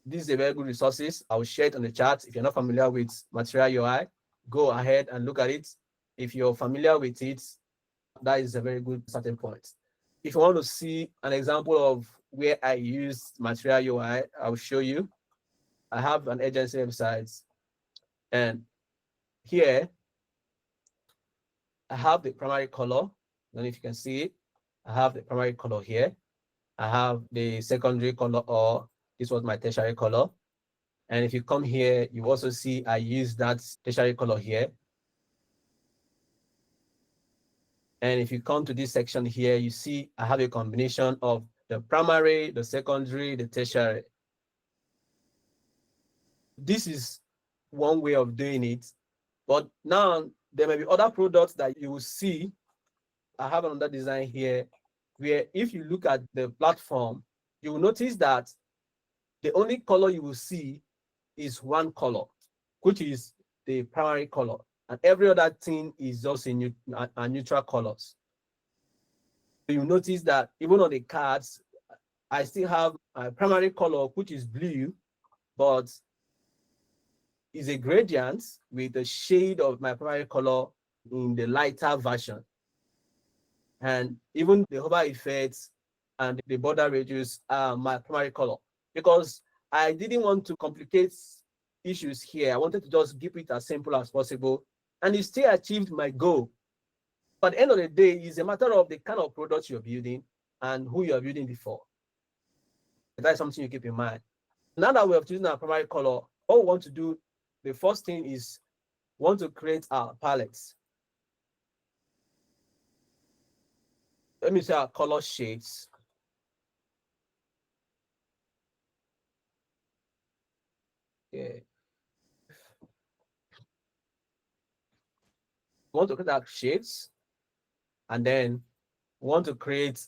This is a very good resources. I will share it on the chat. If you're not familiar with Material UI, go ahead and look at it. If you're familiar with it, that is a very good starting point. If you want to see an example of where I used Material UI, I will show you. I have an agency website, and here I have the primary color. I don't know if you can see it. I have the primary color here. I have the secondary color, or this was my tertiary color. And if you come here, you also see I use that tertiary color here. And if you come to this section here, you see I have a combination of the primary, the secondary, the tertiary. This is one way of doing it. But now there may be other products that you will see. I have another design here where if you look at the platform, you will notice that the only color you will see is one color, which is the primary color. And every other thing is just in neutral colors. You notice that even on the cards, I still have a primary color, which is blue, but is a gradient with the shade of my primary color in the lighter version. And even the hover effects and the border radius are my primary color, because I didn't want to complicate issues here. I wanted to just keep it as simple as possible, and it still achieved my goal. But at the end of the day, it's a matter of the kind of product you're building and who you're building before. That's something you keep in mind. Now that we have chosen our primary color, all we want to do, the first thing is want to create our palettes. Let me say our color shades. Okay. We want to create our shades, and then we want to create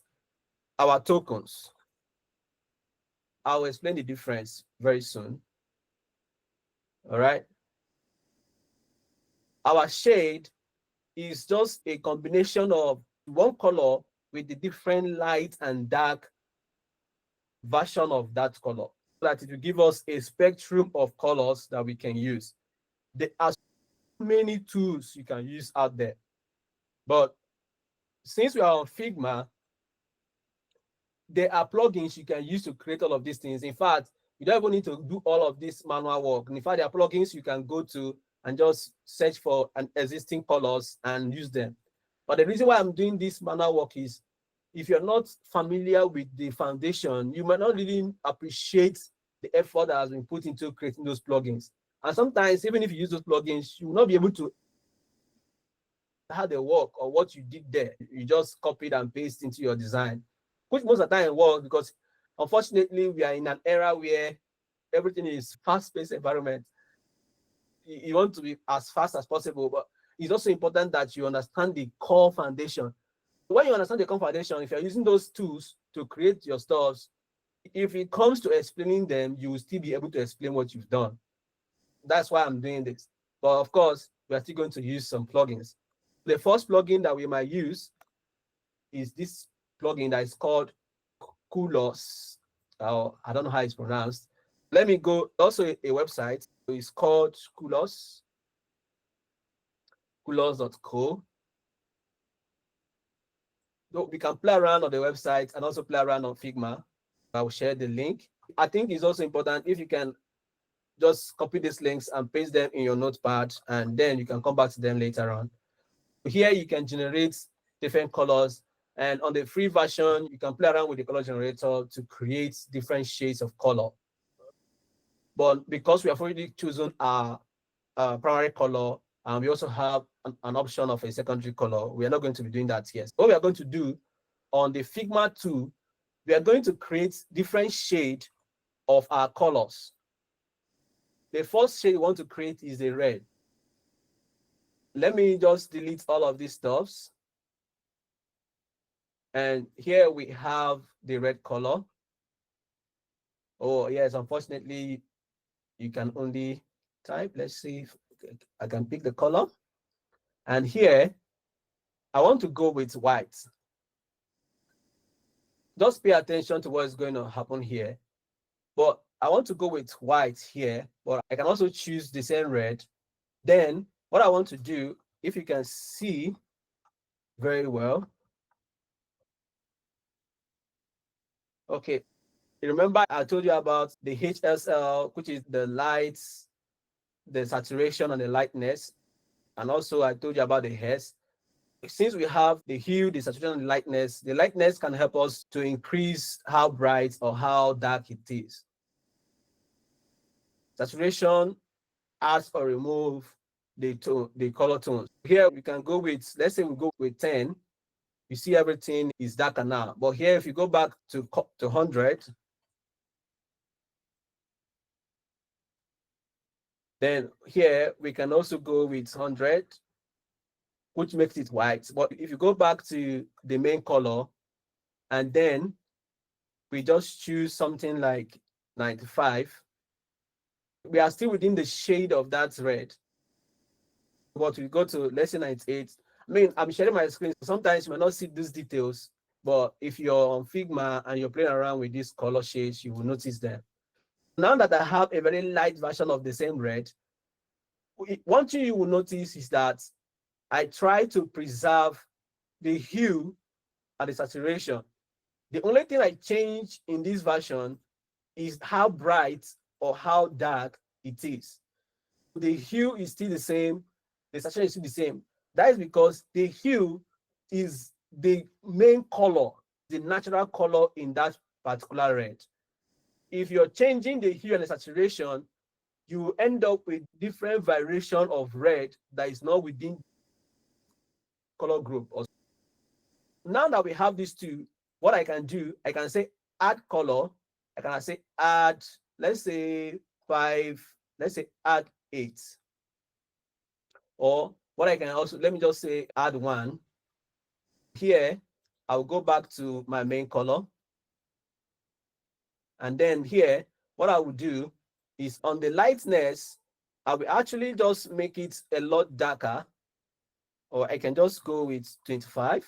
our tokens. I'll explain the difference very soon. All right. Our shade is just a combination of one color with the different light and dark version of that color, so that it will give us a spectrum of colors that we can use. There are so many tools you can use out there, but since we are on Figma, there are plugins you can use to create all of these things. In fact, you don't even need to do all of this manual work. In fact, there are plugins you can go to and just search for an existing colors and use them. But the reason why I'm doing this manual work is, if you're not familiar with the foundation, you might not really appreciate the effort that has been put into creating those plugins. And sometimes, even if you use those plugins, you will not be able to how they work or what you did there. You just copied and paste into your design, which most of the time works, because unfortunately we are in an era where everything is fast-paced environment. You want to be as fast as possible, but it's also important that you understand the core foundation. When you understand the core foundation, if you're using those tools to create your stuff, If it comes to explaining them, you will still be able to explain what you've done. That's why I'm doing this. But of course, we are still going to use some plugins. The first plugin that we might use is this plugin that is called Kulos. I don't know how it's pronounced. Let me go. Also, a website. It's called Kulos. Kulos.co. So we can play around on the website and also play around on Figma. I will share the link. I think it's also important if you can just copy these links and paste them in your notepad, and then you can come back to them later on. Here you can generate different colors, and on the free version, you can play around with the color generator to create different shades of color. But because we have already chosen our primary color, and we also have an option of a secondary color, we are not going to be doing that here. What we are going to do on the Figma tool, we are going to create different shades of our colors. The first shade we want to create is the red. Let me just delete all of these stuffs. And here we have the red color. Oh, yes, unfortunately, you can only type. Let's see if I can pick the color. And here, I want to go with white. Just pay attention to what's going to happen here. But I want to go with white here, but I can also choose the same red. Then what I want to do, if you can see very well. Okay, remember I told you about the HSL, which is the lights, the saturation and the lightness. And also I told you about the hairs. Since we have the hue, the saturation, and the lightness can help us to increase how bright or how dark it is. Saturation adds or remove the color tones. Here we can go with, let's say we go with 10. You see everything is darker now. But here, if you go back to 100, then here we can also go with 100, which makes it white. But if you go back to the main color, and then we just choose something like 95, we are still within the shade of that red. But we go to, let's say 98. I mean, I'm sharing my screen. Sometimes you may not see these details, but if you're on Figma and you're playing around with these color shades, you will notice them. Now that I have a very light version of the same red, one thing you will notice is that I try to preserve the hue and the saturation. The only thing I change in this version is how bright or how dark it is. The hue is still the same, the saturation is still the same. That is because the hue is the main color, the natural color in that particular red. If you're changing the hue and the saturation, you end up with different variation of red that is not within color group. Now that we have these two, what I can do, I can say add color. I can say add, let's say 5, let's say add 8. Or what I can also, let me just say add 1. Here, I'll go back to my main color. And then here, what I will do is on the lightness, I will actually just make it a lot darker. Or I can just go with 25.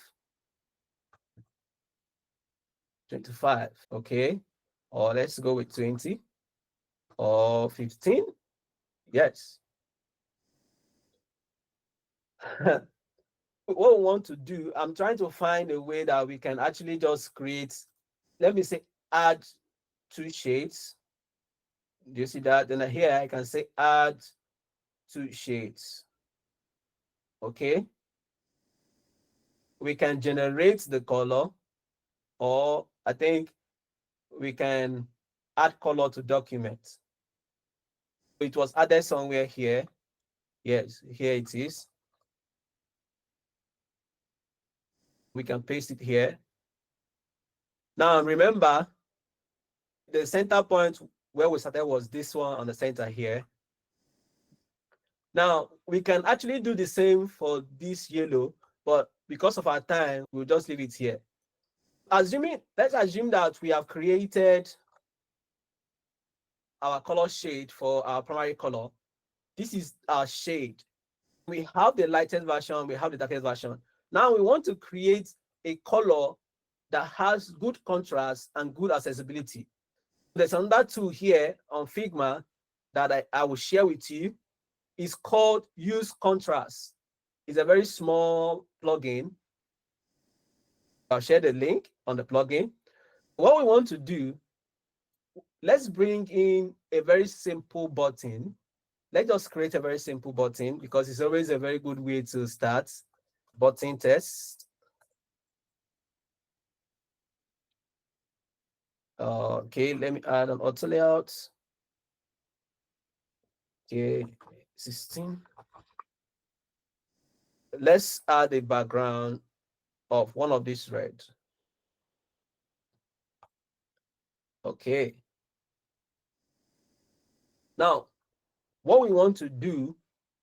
25, okay? Or let's go with 20 or 15. Yes. What we want to do, I'm trying to find a way that we can actually just create, let me say, add 2 shades. Do you see that? Then here I can say add 2 shades. Okay. We can generate the color, or I think we can add color to document. It was added somewhere here. Yes, here it is. We can paste it here. Now remember, the center point where we started was this one on the center here. Now we can actually do the same for this yellow, but because of our time, we'll just leave it here. Let's assume that we have created our color shade for our primary color. This is our shade. We have the lightest version, we have the darkest version. Now we want to create a color that has good contrast and good accessibility. There's another tool here on Figma that I will share with you. It's called Use Contrast. It's a very small plugin. I'll share the link on the plugin. What we want to do, let's bring in a very simple button. Let's just create a very simple button because it's always a very good way to start. Button test. Okay, let me add an auto layout. Okay, 16. Let's add a background of one of these red. Okay. Now, what we want to do,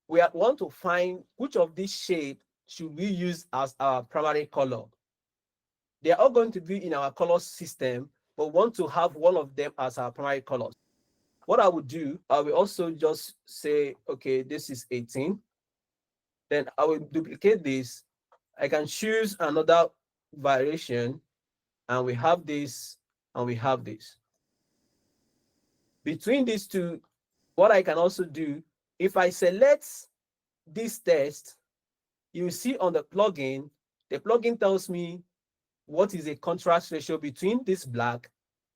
we want to find which of these shades should we use as our primary color. They are all going to be in our color system, but want to have one of them as our primary color. What I would do, I will also just say, okay, this is 18. Then I will duplicate this. I can choose another variation, and we have this, and we have this. Between these two, what I can also do, if I select this text, you see on the plugin tells me what is a contrast ratio between this black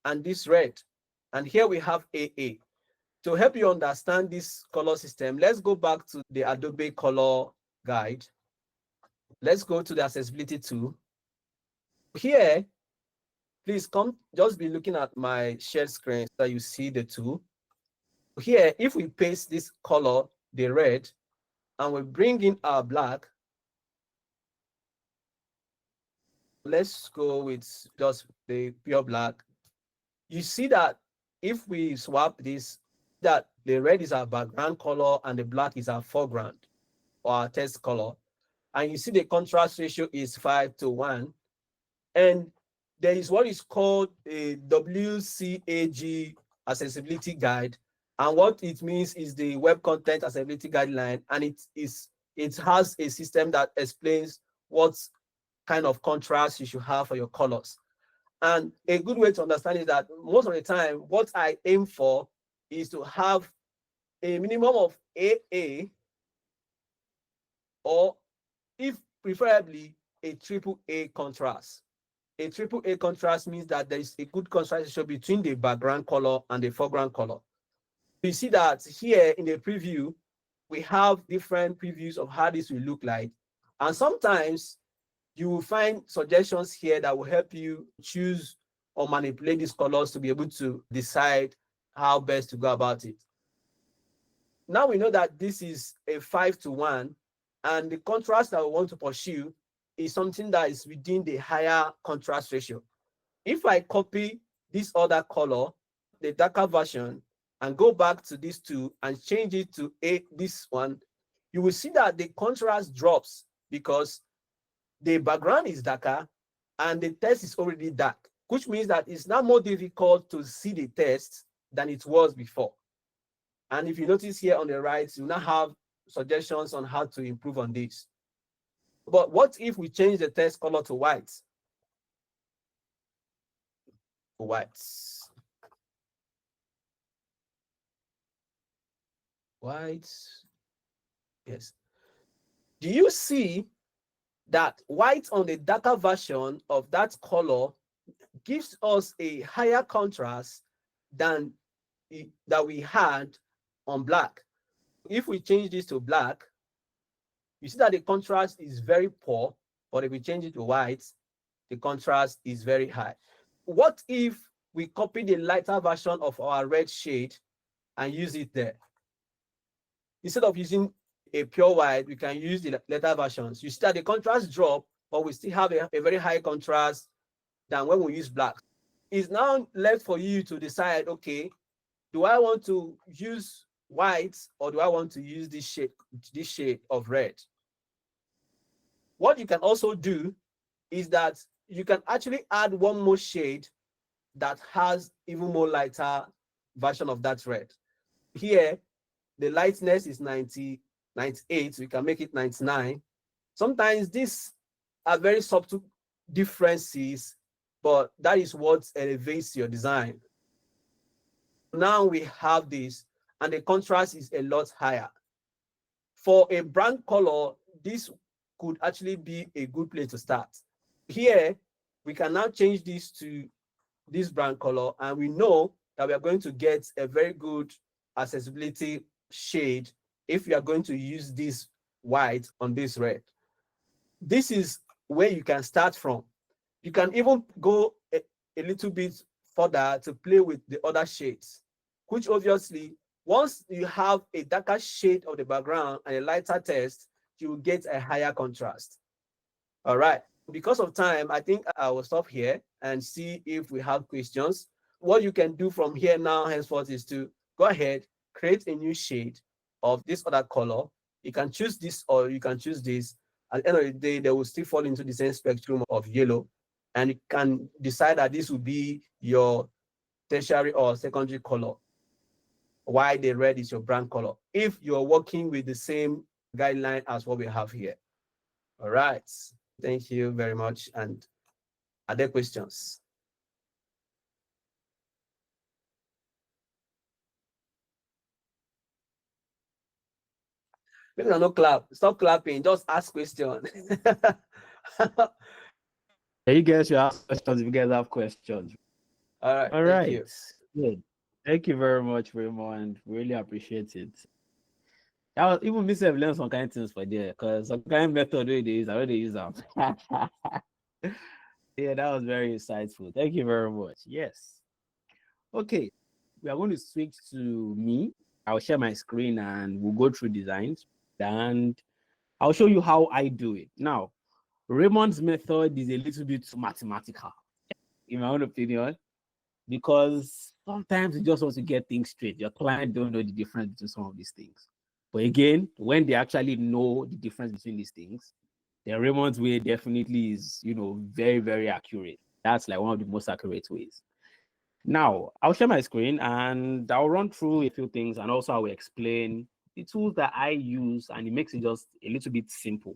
and this red. And here we have AA. To help you understand this color system, let's go back to the Adobe Color Guide. Let's go to the accessibility tool. Here, please come, just be looking at my shared screen so you see the tool. Here, if we paste this color, the red, and we bring in our black, let's go with just the pure black. You see that if we swap this, that the red is our background color and the black is our foreground or our text color. And you see the contrast ratio is 5:1. And there is what is called a WCAG accessibility guide. And what it means is the Web Content Accessibility Guideline. And it has a system that explains what kind of contrast you should have for your colors. And a good way to understand is that most of the time, what I aim for is to have a minimum of AA, or if preferably a triple A contrast. A triple A contrast means that there is a good contrast ratio between the background color and the foreground color. You see that here in the preview, we have different previews of how this will look like. And sometimes you will find suggestions here that will help you choose or manipulate these colors to be able to decide how best to go about it. Now we know that this is a 5:1, and the contrast that we want to pursue is something that is within the higher contrast ratio. If I copy this other color, the darker version, and go back to this two and change it to this one, you will see that the contrast drops because the background is darker and the text is already dark, which means that it's now more difficult to see the text than it was before. And if you notice here on the right, you now have suggestions on how to improve on this. But what if we change the text color to white? White. Yes. Do you see that white on the darker version of that color gives us a higher contrast than that we had on black? If we change this to black, you see that the contrast is very poor, but if we change it to white, the contrast is very high. What if we copy the lighter version of our red shade and use it there? Instead of using a pure white, we can use the lighter versions. You see that the contrast drop, but we still have a very high contrast than when we use black. It's now left for you to decide, okay, do I want to use white or do I want to use this shade of red? What you can also do is that you can actually add one more shade that has even more lighter version of that red. Here, the lightness is 90, 98. We can make it 99. Sometimes these are very subtle differences, but that is what elevates your design. Now we have this, and the contrast is a lot higher. For a brand color, this could actually be a good place to start. Here, we can now change this to this brand color, and we know that we are going to get a very good accessibility shade if we are going to use this white on this red. This is where you can start from. You can even go a little bit further to play with the other shades, which obviously, once you have a darker shade of the background and a lighter text, you will get a higher contrast. All right. Because of time, I think I will stop here and see if we have questions. What you can do from here now henceforth is to go ahead, create a new shade of this other color. You can choose this or you can choose this. At the end of the day, they will still fall into the same spectrum of yellow. And you can decide that this will be your tertiary or secondary color, while the red is your brand color, if you're working with the same guideline as what we have here. All right. Thank you very much. And are there questions? Maybe no clap. Stop clapping. Just ask question. Yeah, you guys should ask questions if you guys have questions. All right. All Thank right. you. Good. Thank you very much, Raymond. Really appreciate it. I was even miss have learned some kind of things for there because some kind of method they use, I already use them. Yeah, that was very insightful. Thank you very much. Yes. Okay. We are going to switch to me. I'll share my screen and we'll go through designs and I'll show you how I do it. Now, Raymond's method is a little bit mathematical, in my own opinion, because sometimes you just want to get things straight. Your client don't know the difference between some of these things. But again, when they actually know the difference between these things, the Raymond's way definitely is, very, very accurate. That's like one of the most accurate ways. Now, I'll share my screen and I'll run through a few things and also I will explain the tools that I use and it makes it just a little bit simple.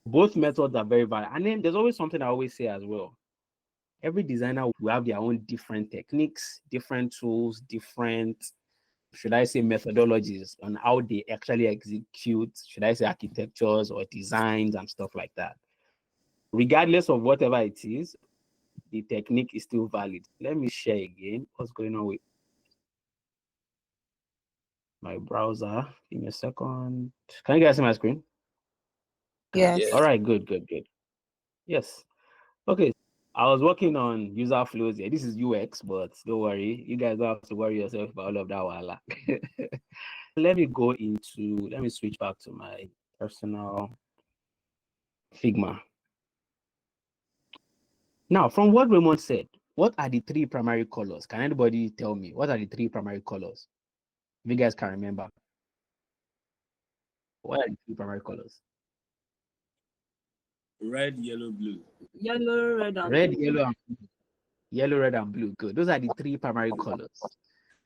Both methods are very valid. And then there's always something I always say as well. Every designer will have their own different techniques, different tools, different, should I say, methodologies on how they actually execute, should I say, architectures or designs and stuff like that. Regardless of whatever it is, the technique is still valid. Let me share again what's going on with my browser. Give me a second. Can you guys see my screen? Yes. All right, good. Yes. Okay. I was working on user flows here. This is UX, but don't worry. You guys don't have to worry yourself about all of that. Wala. Let me switch back to my personal Figma. Now, from what Raymond said, what are the three primary colors? Can anybody tell me what are the three primary colors? If you guys can remember. What are the three primary colors? Red, yellow, blue. Yellow, red, and Red, blue. yellow, red, and blue. Good. Those are the three primary colors,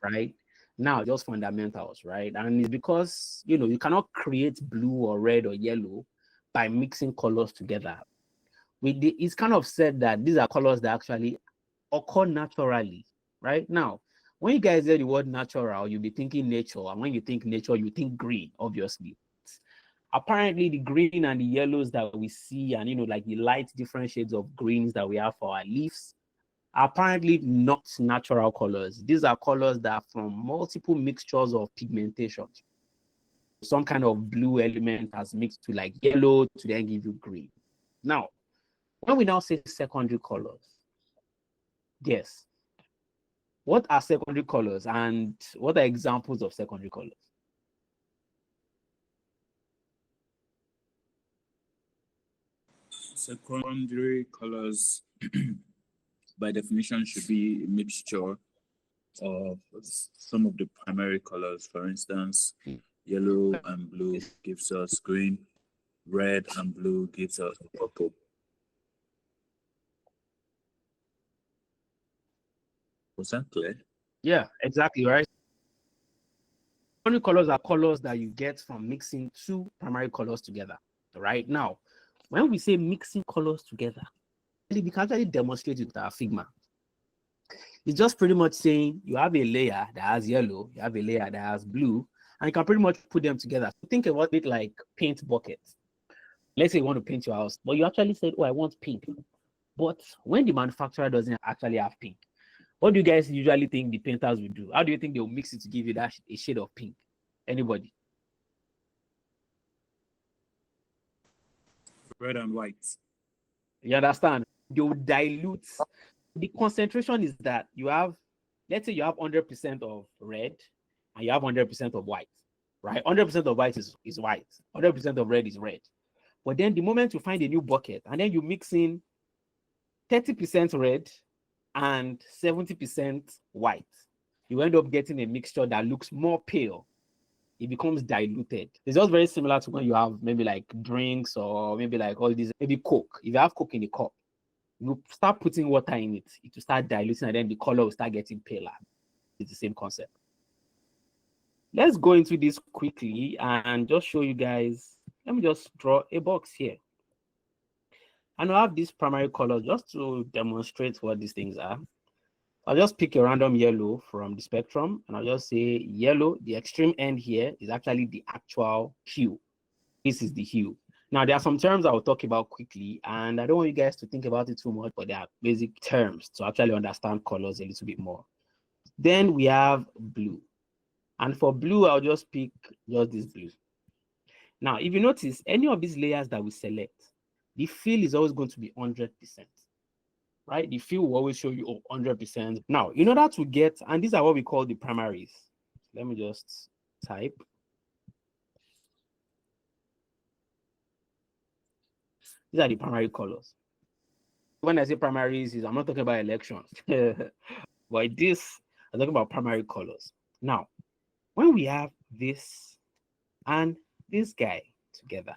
right? Now, just fundamentals, right? And it's because, you cannot create blue or red or yellow by mixing colors together. It's kind of said that these are colors that actually occur naturally, right? Now, when you guys hear the word natural, you'll be thinking nature. And when you think nature, you think green, obviously. Apparently, the green and the yellows that we see, and like the light different shades of greens that we have for our leaves, are apparently not natural colors. These are colors that are from multiple mixtures of pigmentation. Some kind of blue element has mixed to like yellow to then give you green. Now, when we now say secondary colors, yes, what are secondary colors and what are examples of secondary colors? Secondary colors, by definition, should be a mixture of some of the primary colors. For instance, yellow and blue gives us green, red and blue gives us purple. Was that clear? Yeah, exactly, right? Primary colors are colors that you get from mixing two primary colors together. Right now, when we say mixing colors together, we can actually demonstrate it with our Figma. It's just pretty much saying you have a layer that has yellow, you have a layer that has blue, and you can pretty much put them together. So think about it like paint buckets. Let's say you want to paint your house, but you actually said, oh, I want pink. But when the manufacturer doesn't actually have pink, what do you guys usually think the painters will do? How do you think they'll mix it to give you that a shade of pink? Anybody? Red and white. You understand? They'll dilute. The concentration is that you have, let's say you have 100% of red and you have 100% of white, right? 100% of white is white, 100% of red is red. But then the moment you find a new bucket and then you mix in 30% red and 70% white, you end up getting a mixture that looks more pale. It becomes diluted. It's just very similar to when you have maybe like drinks or maybe like all these, maybe Coke. If you have Coke in a cup, you start putting water in it, it will start diluting and then the color will start getting paler. It's the same concept. Let's go into this quickly and just show you guys. Let me just draw a box here. And I'll have these primary colors just to demonstrate what these things are. I'll just pick a random yellow from the spectrum and I'll just say yellow. The extreme end here is actually the actual hue. This is the hue. Now, there are some terms I will talk about quickly, and I don't want you guys to think about it too much, but they are basic terms to actually understand colors a little bit more. Then we have blue. And for blue, I'll just pick just this blue. Now, if you notice, any of these layers that we select, the fill is always going to be 100%, right? The fill will always show you 100%. Now, in order to get, and these are what we call the primaries. Let me just type. These are the primary colors. When I say primaries, I'm not talking about elections. But this, I'm talking about primary colors. Now, when we have this and this guy together,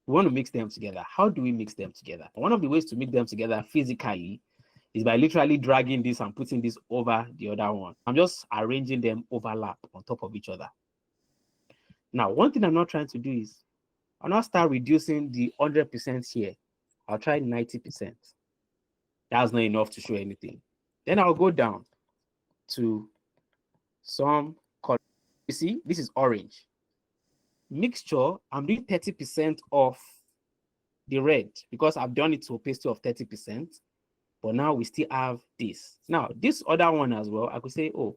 we want to mix them together. How do we mix them together? One of the ways to mix them together physically is by literally dragging this and putting this over the other one. I'm just arranging them overlap on top of each other. Now, one thing I'm not trying to do is I'll not start reducing the 100% here. I'll try 90%. That's not enough to show anything. Then I'll go down to some color. You see, this is orange. Mixture, I'm doing 30% of the red because I've done it to opacity of 30%. But now we still have this. Now, this other one as well, I could say, oh,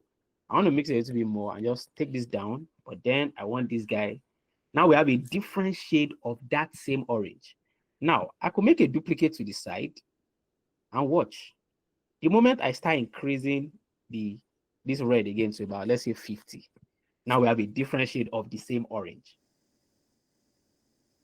I want to mix it a little bit more and just take this down. But then I want this guy. Now we have a different shade of that same orange. Now, I could make a duplicate to the side and watch. The moment I start increasing this red again to about, let's say 50, now we have a different shade of the same orange.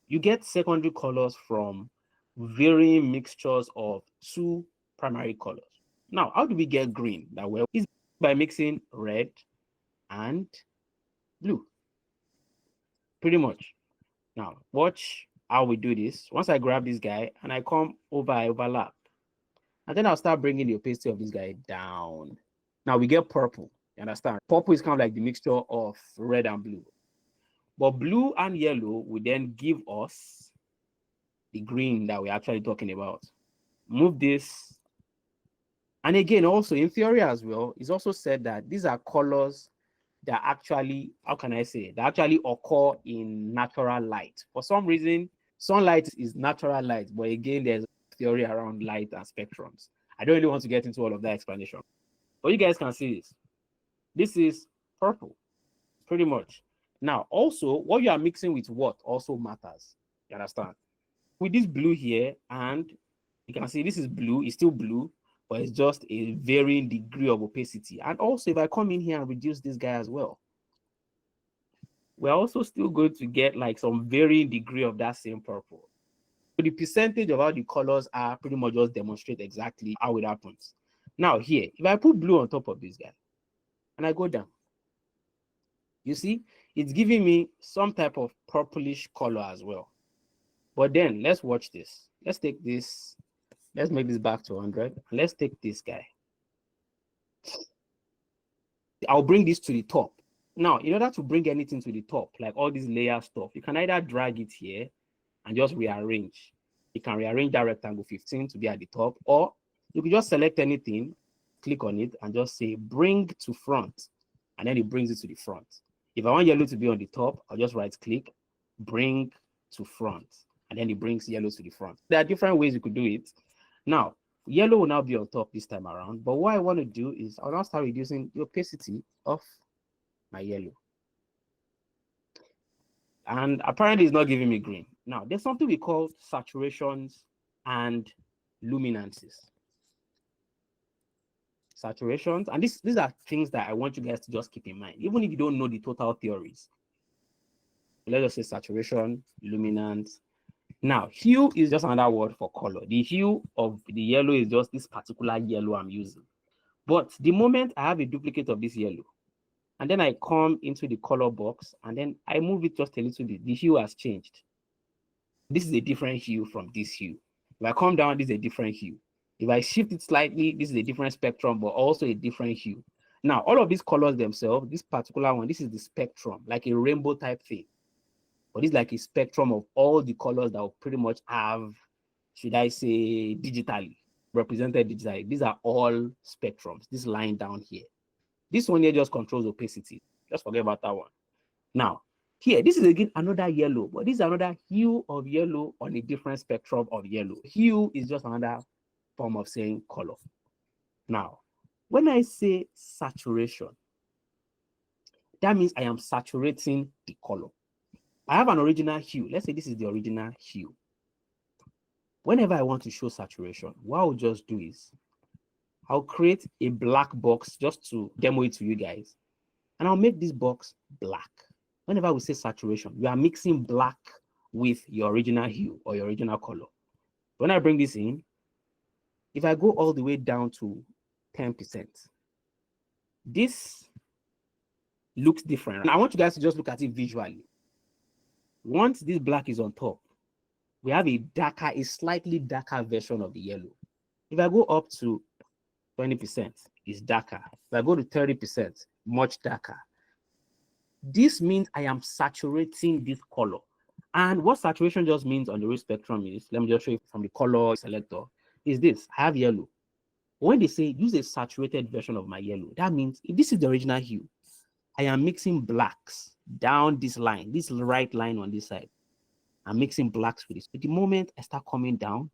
You get secondary colors from varying mixtures of two primary colors. Now, how do we get green? That well is by mixing red and blue. Pretty much. Now, watch how we do this. Once I grab this guy and I come over, I overlap. And then I'll start bringing the opacity of this guy down. Now we get purple. You understand? Purple is kind of like the mixture of red and blue. But blue and yellow will then give us the green that we're actually talking about. Move this. And again, also in theory as well, it's also said that these are colors that actually, how can I say, that actually occur in natural light. For some reason, sunlight is natural light, but again, there's theory around light and spectrums. I don't really want to get into all of that explanation. But you guys can see this. This is purple, pretty much. Now, also, what you are mixing with what also matters. You understand? With this blue here, and you can see this is blue, it's still blue, but it's just a varying degree of opacity. And also, if I come in here and reduce this guy as well, we're also still going to get like some varying degree of that same purple. So the percentage of how the colors are pretty much just demonstrate exactly how it happens. Now here, if I put blue on top of this guy and I go down, you see, it's giving me some type of purplish color as well. But then let's watch this. Let's take this. Let's make this back to 100. Let's take this guy. I'll bring this to the top. Now, in order to bring anything to the top, like all these layer stuff, you can either drag it here and just rearrange. You can rearrange that rectangle 15 to be at the top, or you can just select anything, click on it, and just say bring to front, and then it brings it to the front. If I want yellow to be on the top, I'll just right click, bring to front, and then it brings yellow to the front. There are different ways you could do it. Now, yellow will now be on top this time around, but what I want to do is I'll now start reducing the opacity of my yellow. And apparently it's not giving me green. Now, there's something we call saturations and luminances. Saturations, and these are things that I want you guys to just keep in mind, even if you don't know the total theories. Let's just say saturation, luminance. Now, hue is just another word for color. The hue of the yellow is just this particular yellow I'm using. But the moment I have a duplicate of this yellow, and then I come into the color box, and then I move it just a little bit, the hue has changed. This is a different hue from this hue. If I come down, this is a different hue. If I shift it slightly, this is a different spectrum, but also a different hue. Now, all of these colors themselves, this particular one, this is the spectrum, like a rainbow type thing. But it's like a spectrum of all the colors that will pretty much have, should I say, digitally, represented digitally. These are all spectrums, this line down here. This one here just controls opacity. Just forget about that one. Now, here, this is again another yellow, but this is another hue of yellow on a different spectrum of yellow. Hue is just another form of saying color. Now, when I say saturation, that means I am saturating the color. I have an original hue. Let's say this is the original hue. Whenever I want to show saturation, what I'll just do is I'll create a black box just to demo it to you guys. And I'll make this box black. Whenever we say saturation, we are mixing black with your original hue or your original color. When I bring this in, if I go all the way down to 10%, this looks different. And I want you guys to just look at it visually. Once this black is on top, we have a slightly darker version of the yellow. If I go up to 20%, it's darker. If I go to 30%, much darker. This means I am saturating this color. And what saturation just means on the real spectrum is, let me just show you from the color selector, is this. I have yellow. When they say use a saturated version of my yellow, that means if this is the original hue, I am mixing blacks down this line, this right line on this side. I'm mixing blacks with this. But the moment I start coming down,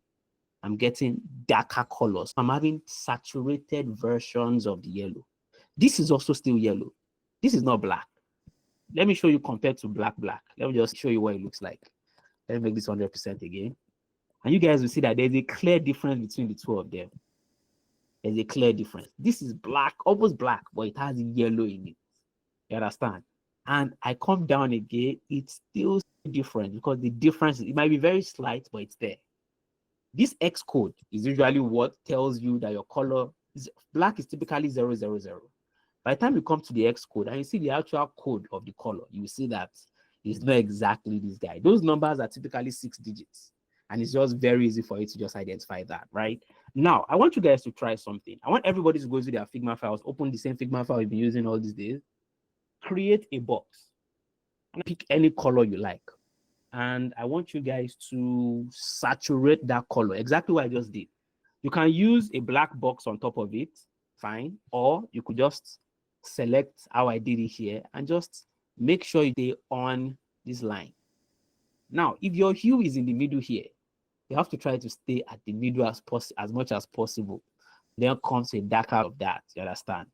I'm getting darker colors. I'm having saturated versions of the yellow. This is also still yellow. This is not black. Let me show you compared to black. Let me just show you what it looks like. Let me make this 100% again. And you guys will see that there's a clear difference between the two of them. There's a clear difference. This is black, almost black, but it has yellow in it. You understand? And I come down again, it's still different because the difference, it might be very slight, but it's there. This X code is usually what tells you that your color is black is typically 000. By the time you come to the X code and you see the actual code of the color, you see that it's not exactly this guy. Those numbers are typically 6 digits. And it's just very easy for you to just identify that, right? Now, I want you guys to try something. I want everybody to go to their Figma files, open the same Figma file you've been using all these days, create a box, and pick any color you like. And I want you guys to saturate that color, exactly what I just did. You can use a black box on top of it, fine, or you could just select how I did it here and just make sure you stay on this line. Now, if your hue is in the middle here, you have to try to stay at the middle as much as possible. Then comes a darker of that, you understand?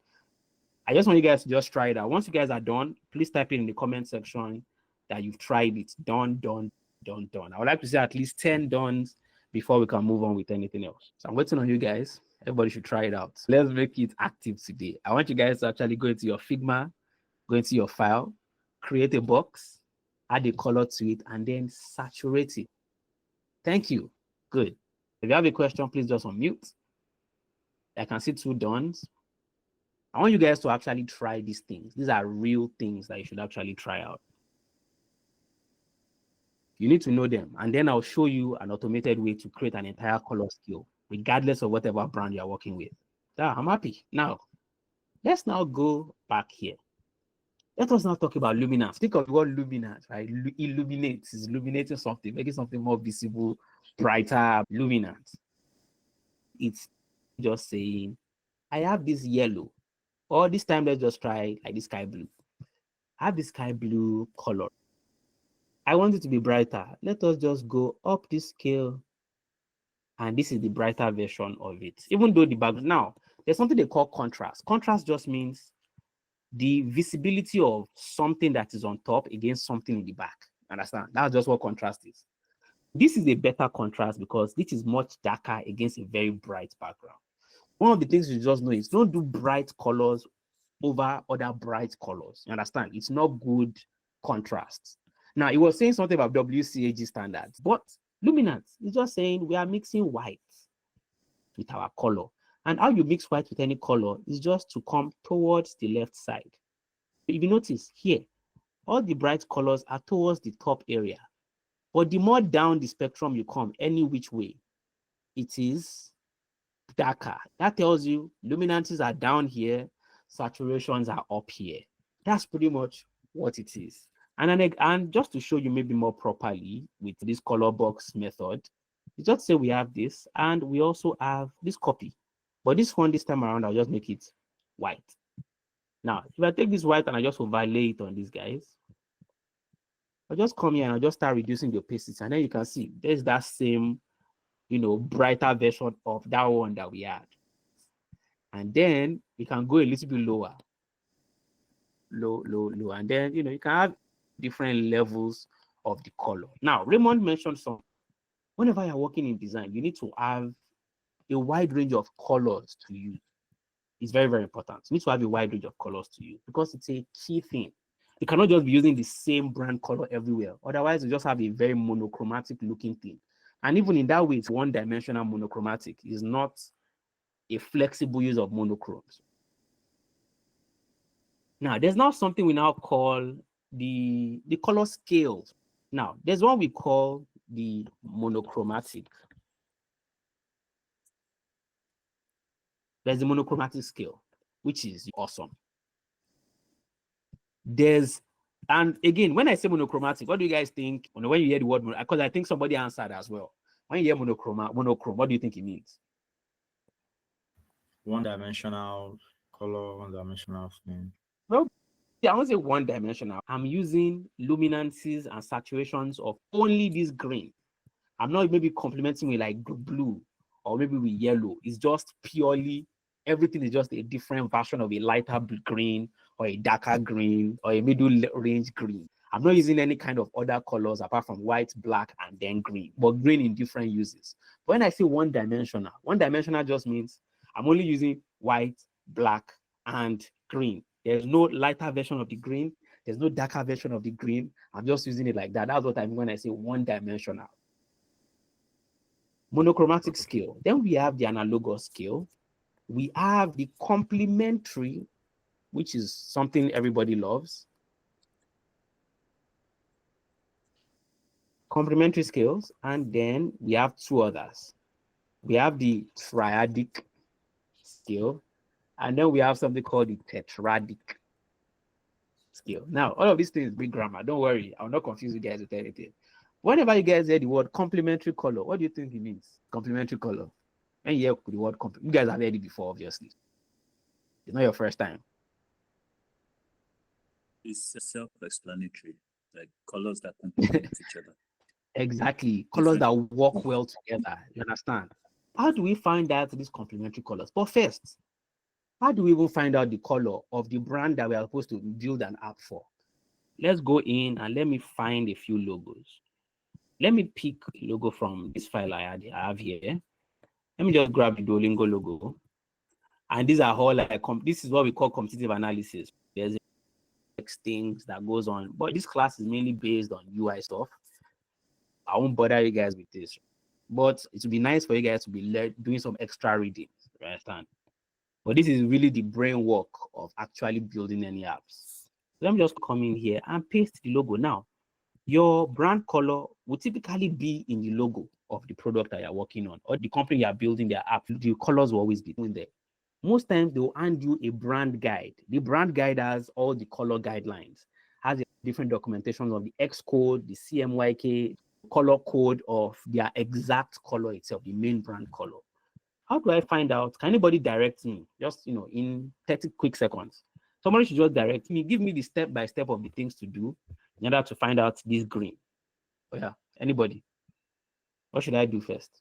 I just want you guys to just try it out. Once you guys are done, please type it in the comment section that you've tried it. Done. I would like to see at least 10 dones before we can move on with anything else. So I'm waiting on you guys. Everybody should try it out. Let's make it active today. I want you guys to actually go into your Figma, go into your file, create a box, add a color to it, and then saturate it. Thank you. Good. If you have a question, please just unmute. I can see 2 dones. I want you guys to actually try these things. These are real things that you should actually try out. You need to know them. And then I'll show you an automated way to create an entire color skill, regardless of whatever brand you're working with. Yeah, I'm happy. Now, Let's now go back here. Let us now talk about luminance. Think of the word luminance, right? Illuminates, is illuminating something, making something more visible, brighter, luminance. It's just saying, I have this yellow, or this time let's just try like this sky blue. I have this sky blue color. I want it to be brighter. Let us just go up this scale, and this is the brighter version of it. Even though the background, now there's something they call contrast. Contrast just means the visibility of something that is on top against something in the back. Understand? That's just what contrast is. This is a better contrast because this is much darker against a very bright background. One of the things you just know is don't do bright colors over other bright colors. You understand? It's not good contrast. Now, it was saying something about WCAG standards, but luminance is just saying we are mixing white with our color. And how you mix white with any color is just to come towards the left side. If you notice here, all the bright colors are towards the top area. But the more down the spectrum you come, any which way, it is darker. That tells you luminances are down here, saturations are up here. That's pretty much what it is. And just to show you maybe more properly with this color box method, you just say we have this, and we also have this copy. But this one, this time around, I'll just make it white. Now, if I take this white and I just overlay it on these guys, I'll just come here and I'll just start reducing the opacity. And then you can see there's that same, brighter version of that one that we had. And then we can go a little bit lower. Low, low, low. And then, you can have different levels of the color. Now, Raymond mentioned something. Whenever you're working in design, you need to have a wide range of colors to use. It's very, very important. You need to have a wide range of colors to use because it's a key thing. You cannot just be using the same brand color everywhere. Otherwise, you just have a very monochromatic looking thing. And even in that way, it's one-dimensional monochromatic. It's not a flexible use of monochromes. Now, there's now something we now call the color scales. Now, there's one we call the monochromatic. There's the monochromatic scale, which is awesome. And again, when I say monochromatic, what do you guys think when you hear the word? Because I think somebody answered as well. When you hear monochrome, what do you think it means? One-dimensional color, one-dimensional thing. Well, I won't say one-dimensional. I'm using luminances and saturations of only this green. I'm not maybe complementing with like blue or maybe with yellow. It's just purely, everything is just a different version of a lighter green or a darker green or a middle range green. I'm not using any kind of other colors apart from white, black, and then green, but green in different uses. But when I say one-dimensional just means I'm only using white, black, and green. There's no lighter version of the green. There's no darker version of the green. I'm just using it like that. That's what I mean when I say one-dimensional. Monochromatic scale. Then we have the analogous scale. We have the complementary, which is something everybody loves. Complementary scales, and then we have two others. We have the triadic scale, and then we have something called the tetradic scale. Now, all of these things big grammar. Don't worry, I'll not confuse you guys with anything. Whenever you guys hear the word complementary color, what do you think it means? Complementary color. And you hear the word you guys have heard it before, obviously. It's not your first time. It's self-explanatory, like colors that complement each other. Exactly. Colors that work well together. You understand? How do we find out these complementary colors? But first, how do we even find out the color of the brand that we are supposed to build an app for? Let's go in and let me find a few logos. Let me pick a logo from this file I have here. Let me just grab the Duolingo logo. And these are all like, this is what we call competitive analysis. There's things that goes on, but this class is mainly based on UI stuff. I won't bother you guys with this, but it would be nice for you guys to be doing some extra reading, you understand? But this is really the brain work of actually building any apps. So let me just come in here and paste the logo. Now, your brand color will typically be in the logo of the product that you're working on or the company you're building their app. The colors will always be in there. most times they'll hand you a brand guide. The brand guide has all the color guidelines, has the different documentations of the X code, the CMYK, color code of their exact color itself, the main brand color. How do I find out? Can anybody direct me? Just, in 30 quick seconds. Somebody should just direct me, give me the step-by-step of the things to do in order to find out this green. Oh yeah, anybody? What should I do first?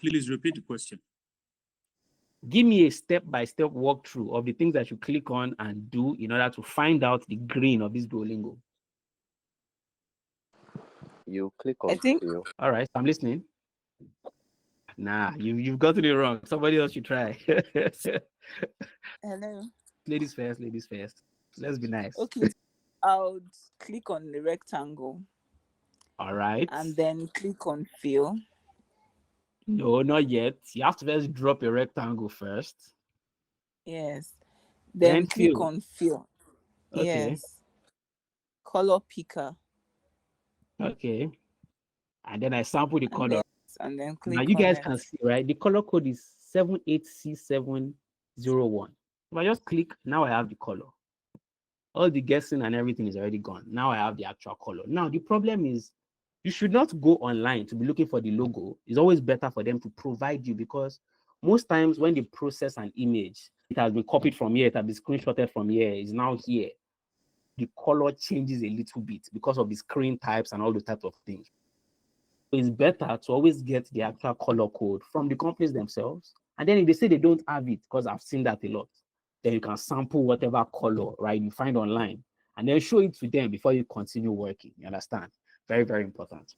Please repeat the question. Give me a step-by-step walkthrough of the things that you click on and do in order to find out the green of this Duolingo. You click I on think fill. All right, I'm listening. Nah, you've gotten it wrong. Somebody else should try. hello. Ladies first, ladies first. Let's be nice. Okay. I would click on the rectangle All right. and then click on fill. No, not yet. You have to first drop a rectangle first. Yes. Then click fill. on fill. Okay. Yes. Color picker. Okay. And then I sample the color. And then click Now you on guys it. can see, right? The color code is 78C701. If I just click, now I have the color. All the guessing and everything is already gone. Now I have the actual color. Now the problem is you should not go online to be looking for the logo. It's always better for them to provide you, because most times when they process an image, it has been copied from here, it has been screenshotted from here, it's now here. The color changes a little bit because of the screen types and all those types of things. So it's better to always get the actual color code from the companies themselves. And then if they say they don't have it, because I've seen that a lot, then you can sample whatever color, right, you find online, and then show it to them before you continue working. You understand? Very, very important.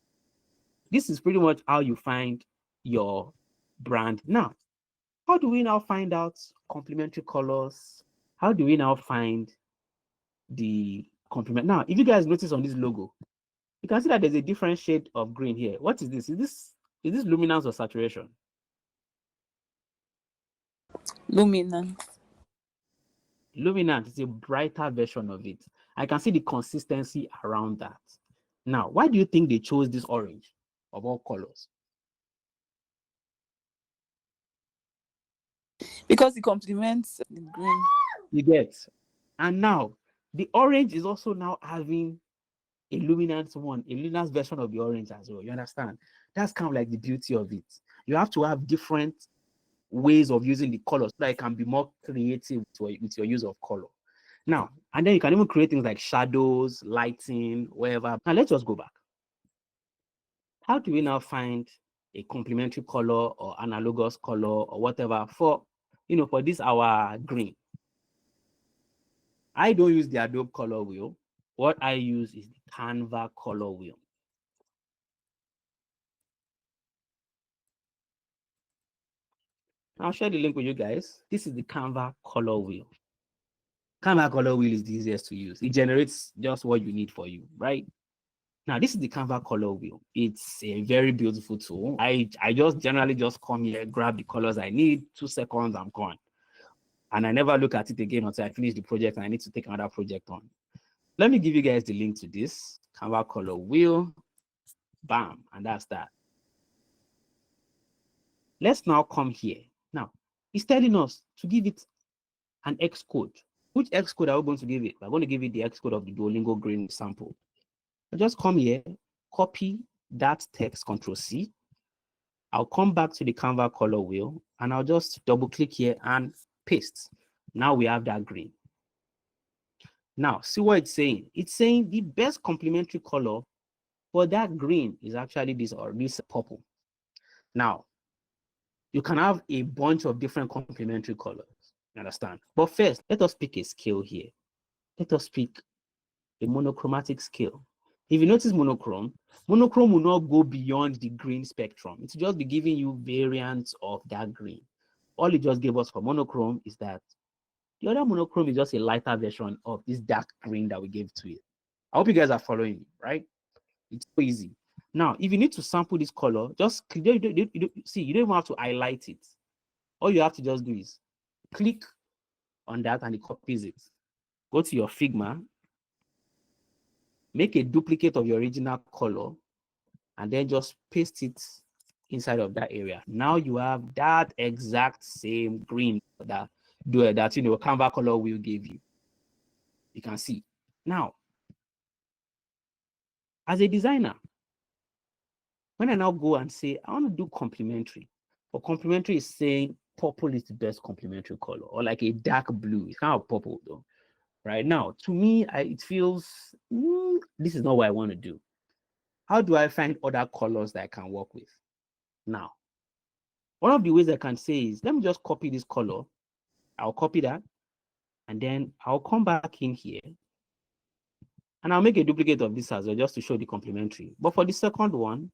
This is pretty much how you find your brand. Now, how do we now find out complementary colors? How do we now find the complement? Now, if you guys notice on this logo, you can see that there's a different shade of green here. What is this? Is this luminance or saturation? Luminance. Luminance is a brighter version of it. I can see the consistency around that. Now, why do you think they chose this orange of all colors? Because it complements the green. You get. And now, the orange is also now having a luminance version of the orange as well. You understand? That's kind of like the beauty of it. You have to have different ways of using the colors so that you can be more creative with your use of color. Now, and then you can even create things like shadows, lighting, whatever. Now, let's just go back. How do we now find a complementary color or analogous color or whatever for this our green? I don't use the Adobe color wheel. What I use is the Canva color wheel. I'll share the link with you guys. This is the Canva color wheel. Canva color wheel is the easiest to use. It generates just what you need for you, right? Now, this is the Canva color wheel. It's a very beautiful tool. I just generally just come here, grab the colors I need, 2 seconds, I'm gone. And I never look at it again until I finish the project and I need to take another project on. Let me give you guys the link to this Canva color wheel. Bam, and that's that. Let's now come here. Now, it's telling us to give it an X code. Which X code are we going to give it? We're going to give it the X code of the Duolingo green sample. I'll just come here, copy that text, Control C. I'll come back to the Canva color wheel and I'll just double click here and paste. Now we have that green. Now, see what it's saying. It's saying the best complementary color for that green is actually this purple. Now, you can have a bunch of different complementary colors. You understand? But first, let us pick a scale here. Let us pick a monochromatic scale. If you notice monochrome will not go beyond the green spectrum. It will just be giving you variants of that green. All it just gave us for monochrome is that the other monochrome is just a lighter version of this dark green that we gave to it. I hope you guys are following me, right? It's so easy. Now, if you need to sample this color, just see, you don't even have to highlight it. All you have to just do is click on that and it copies it. Go to your Figma, make a duplicate of your original color, and then just paste it inside of that area. Now you have that exact same green that Canva color will give you. You can see. Now, as a designer, when I now go and say, I want to do complementary, but complementary is saying purple is the best complementary color, or like a dark blue. It's kind of purple though. Right now, to me, it feels this is not what I want to do. How do I find other colors that I can work with? Now, one of the ways I can say is, let me just copy this color. I'll copy that, and then I'll come back in here, and I'll make a duplicate of this as well, just to show the complementary. But for the second one,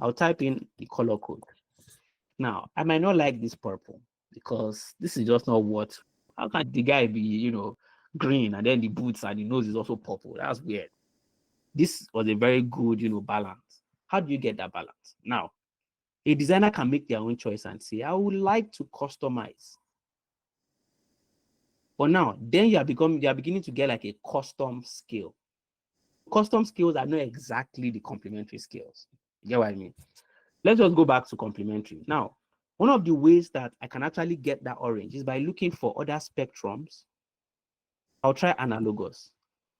I'll type in the color code. Now, I might not like this purple because this is just not what, how can the guy be, green, and then the boots and the nose is also purple? That's weird. This was a very good, balance. How do you get that balance? Now, a designer can make their own choice and say, I would like to customize. But now, then you are beginning to get like a custom scale. Custom skills are not exactly the complementary skills. You get what I mean? Let's just go back to complementary. Now, one of the ways that I can actually get that orange is by looking for other spectrums. I'll try analogous.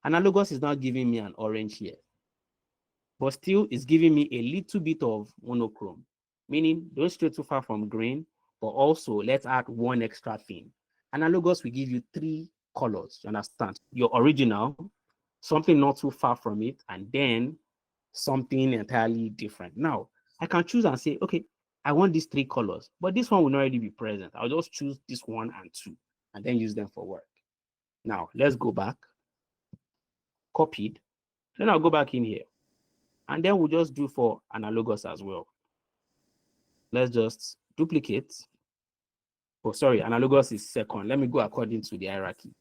Analogous is not giving me an orange here, but still it's giving me a little bit of monochrome, meaning don't stray too far from green, but also let's add one extra thing. Analogous will give you 3 colors, you understand? Your original, something not too far from it, and then something entirely different. Now, I can choose and say, okay, I want these 3 colors, but this one will not already be present. I'll just choose this 1 and 2, and then use them for work. Now, let's go back. Copied. Then I'll go back in here. And then we'll just do for analogous as well. Let's just duplicate. Oh, sorry, analogous is second. Let me go according to the hierarchy.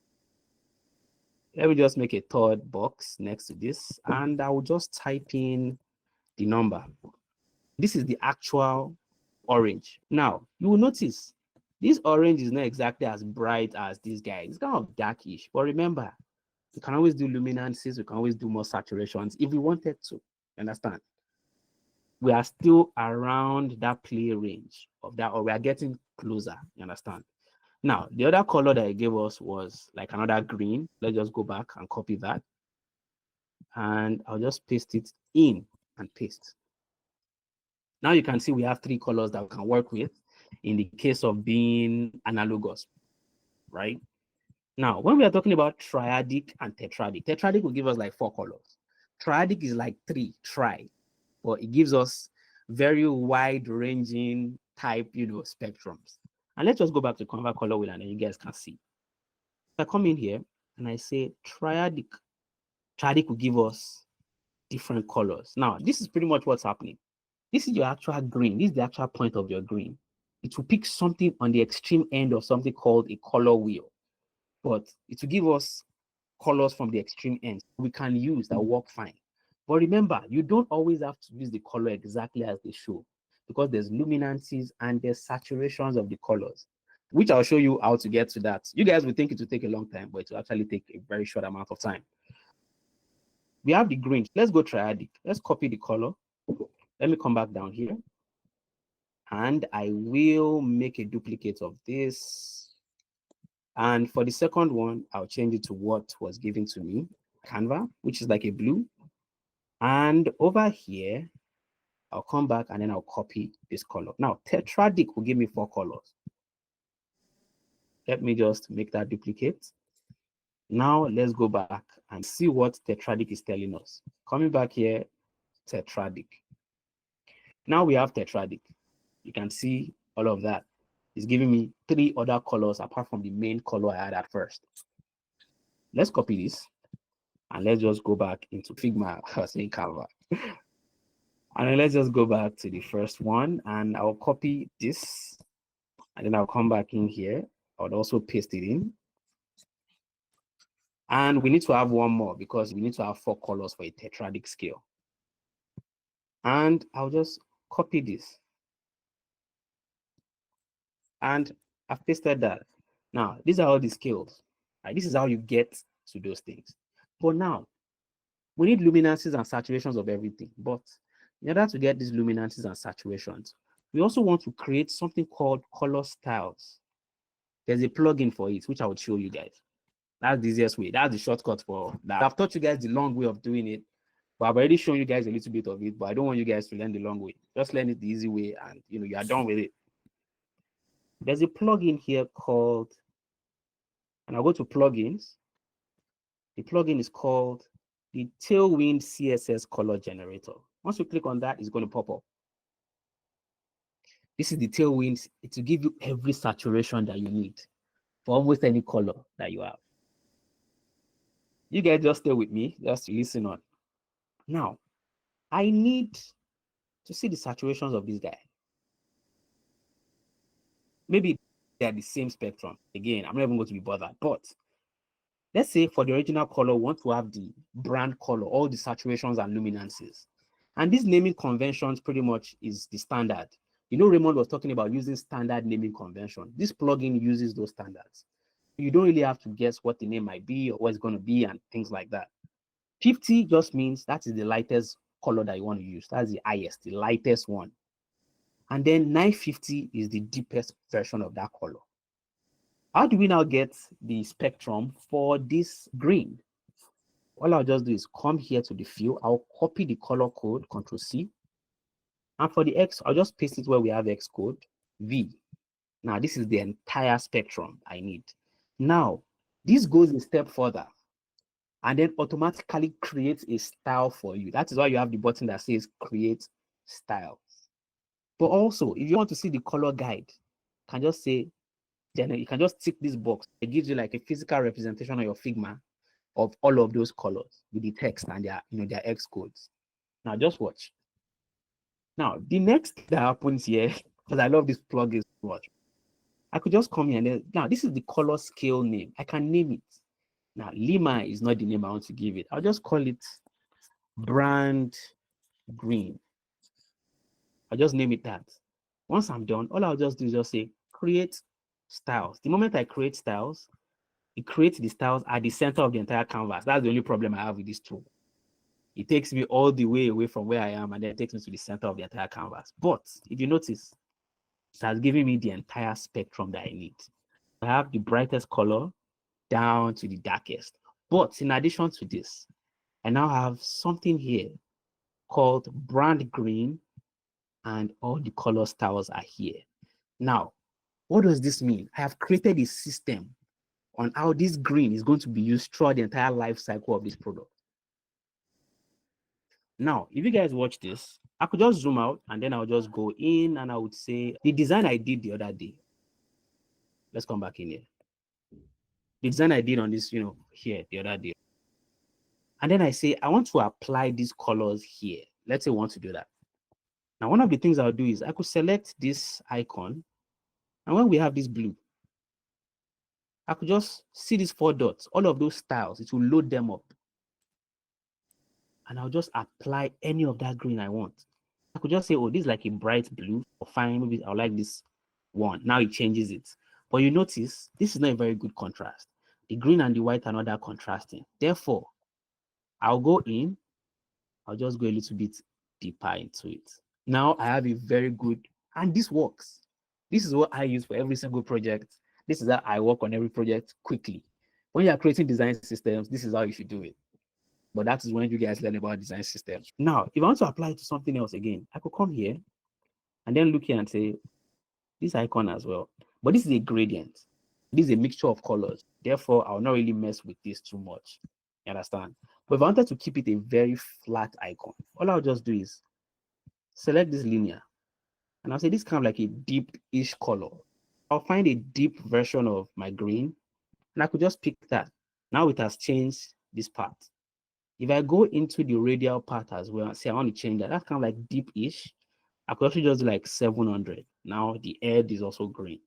Let me just make a third box next to this, and I will just type in the number. This is the actual orange. Now, you will notice this orange is not exactly as bright as this guy. It's kind of darkish, but remember, we can always do luminances, we can always do more saturations if we wanted to. Understand? We are still around that play range of that, or we are getting closer. You understand? Now, the other color that it gave us was like another green. Let's just go back and copy that. And I'll just paste it in and paste. Now you can see we have 3 colors that we can work with in the case of being analogous, right? Now, when we are talking about triadic and tetradic, tetradic will give us like 4 colors. Triadic is like 3, tri, but it gives us very wide-ranging type, spectrums. And let's just go back to Canva color wheel, and then you guys can see. I come in here and I say triadic. Triadic will give us different colors. Now, this is pretty much what's happening. This is your actual green. This is the actual point of your green. It will pick something on the extreme end of something called a color wheel, but it will give us colors from the extreme ends we can use that work fine. But remember, you don't always have to use the color exactly as they show, because there's luminances and there's saturations of the colors, which I'll show you how to get to that. You guys will think it will take a long time, but it will actually take a very short amount of time. We have the green. Let's go triadic. Let's copy the color. Let me come back down here. And I will make a duplicate of this. And for the second one, I'll change it to what was given to me, Canva, which is like a blue. And over here, I'll come back and then I'll copy this color. Now, tetradic will give me 4 colors. Let me just make that duplicate. Now, let's go back and see what tetradic is telling us. Coming back here, tetradic. Now we have tetradic. You can see all of that. It's giving me 3 other colors apart from the main color I had at first. Let's copy this and let's just go back into Figma. I was saying Canva. And then let's just go back to the first one and I'll copy this and then I'll come back in here. I'll also paste it in. And we need to have one more because we need to have 4 colors for a tetradic scale. And I'll just copy this. And I've pasted that. Now, these are all the scales. Right? This is how you get to those things. But now, we need luminances and saturations of everything. But In order to get these luminances and saturations, we also want to create something called color styles. There's a plugin for it, which I will show you guys. That's the easiest way. That's the shortcut for that. I've taught you guys the long way of doing it, but I've already shown you guys a little bit of it, but I don't want you guys to learn the long way. Just learn it the easy way and you are done with it. There's a plugin here called, and I'll go to plugins. The plugin is called the Tailwind CSS Color Generator. Once you click on that, it's going to pop up. This is the Tailwind. It will give you every saturation that you need for almost any color that you have. You guys just stay with me, just listen on. Now, I need to see the saturations of this guy. Maybe they're the same spectrum. Again, I'm not even going to be bothered, but let's say for the original color, we want to have the brand color, all the saturations and luminances. And this naming conventions pretty much is the standard. Raymond was talking about using standard naming convention. This plugin uses those standards. You don't really have to guess what the name might be or what it's going to be and things like that. 50 just means that is the lightest color that you want to use. That's the highest, the lightest one. And then 950 is the deepest version of that color. How do we now get the spectrum for this green? All I'll just do is come here to the field. I'll copy the color code, Control C. And for the X, I'll just paste it where we have X code, V. Now, this is the entire spectrum I need. Now, this goes a step further and then automatically creates a style for you. That is why you have the button that says Create Styles. But also, if you want to see the color guide, you can just say, you can just tick this box. It gives you like a physical representation of your Figma of all of those colors with the text and their X codes. Now, just watch. Now, the next thing that happens here, because I love this plugin so much, I could just come here and then, now this is the color scale name. I can name it. Now, Lima is not the name I want to give it. I'll just call it brand green. I'll just name it that. Once I'm done, all I'll just do is just say create styles. The moment I create styles, it creates the styles at the center of the entire canvas. That's the only problem I have with this tool. It takes me all the way away from where I am and then it takes me to the center of the entire canvas. But if you notice, it has given me the entire spectrum that I need. I have the brightest color down to the darkest. But in addition to this, I now have something here called brand green and all the color styles are here. Now, what does this mean? I have created a system on how this green is going to be used throughout the entire life cycle of this product. Now, if you guys watch this, I could just zoom out and then I'll just go in and I would say the design I did the other day. Let's come back in here. The design I did on this, here the other day. And then I say, I want to apply these colors here. Let's say I want to do that. Now, one of the things I'll do is I could select this icon. And when we have this blue, I could just see these 4 dots, all of those styles, it will load them up. And I'll just apply any of that green I want. I could just say, oh, this is like a bright blue, or fine, maybe I like this one. Now it changes it. But you notice, this is not a very good contrast. The green and the white are not that contrasting. Therefore, I'll go in, I'll just go a little bit deeper into it. Now I have a very good, and this works. This is what I use for every single project. This is how I work on every project quickly. When you are creating design systems, this is how you should do it. But that is when you guys learn about design systems. Now, if I want to apply it to something else again, I could come here and then look here and say, this icon as well. But this is a gradient. This is a mixture of colors. Therefore, I'll not really mess with this too much. You understand? But if I wanted to keep it a very flat icon, all I'll just do is select this linear. And I'll say this is kind of like a deep-ish color. I'll find a deep version of my green. And I could just pick that. Now it has changed this part. If I go into the radial part as well and say I want to change that, that's kind of like deep-ish. I could also just do like 700. Now the head is also green.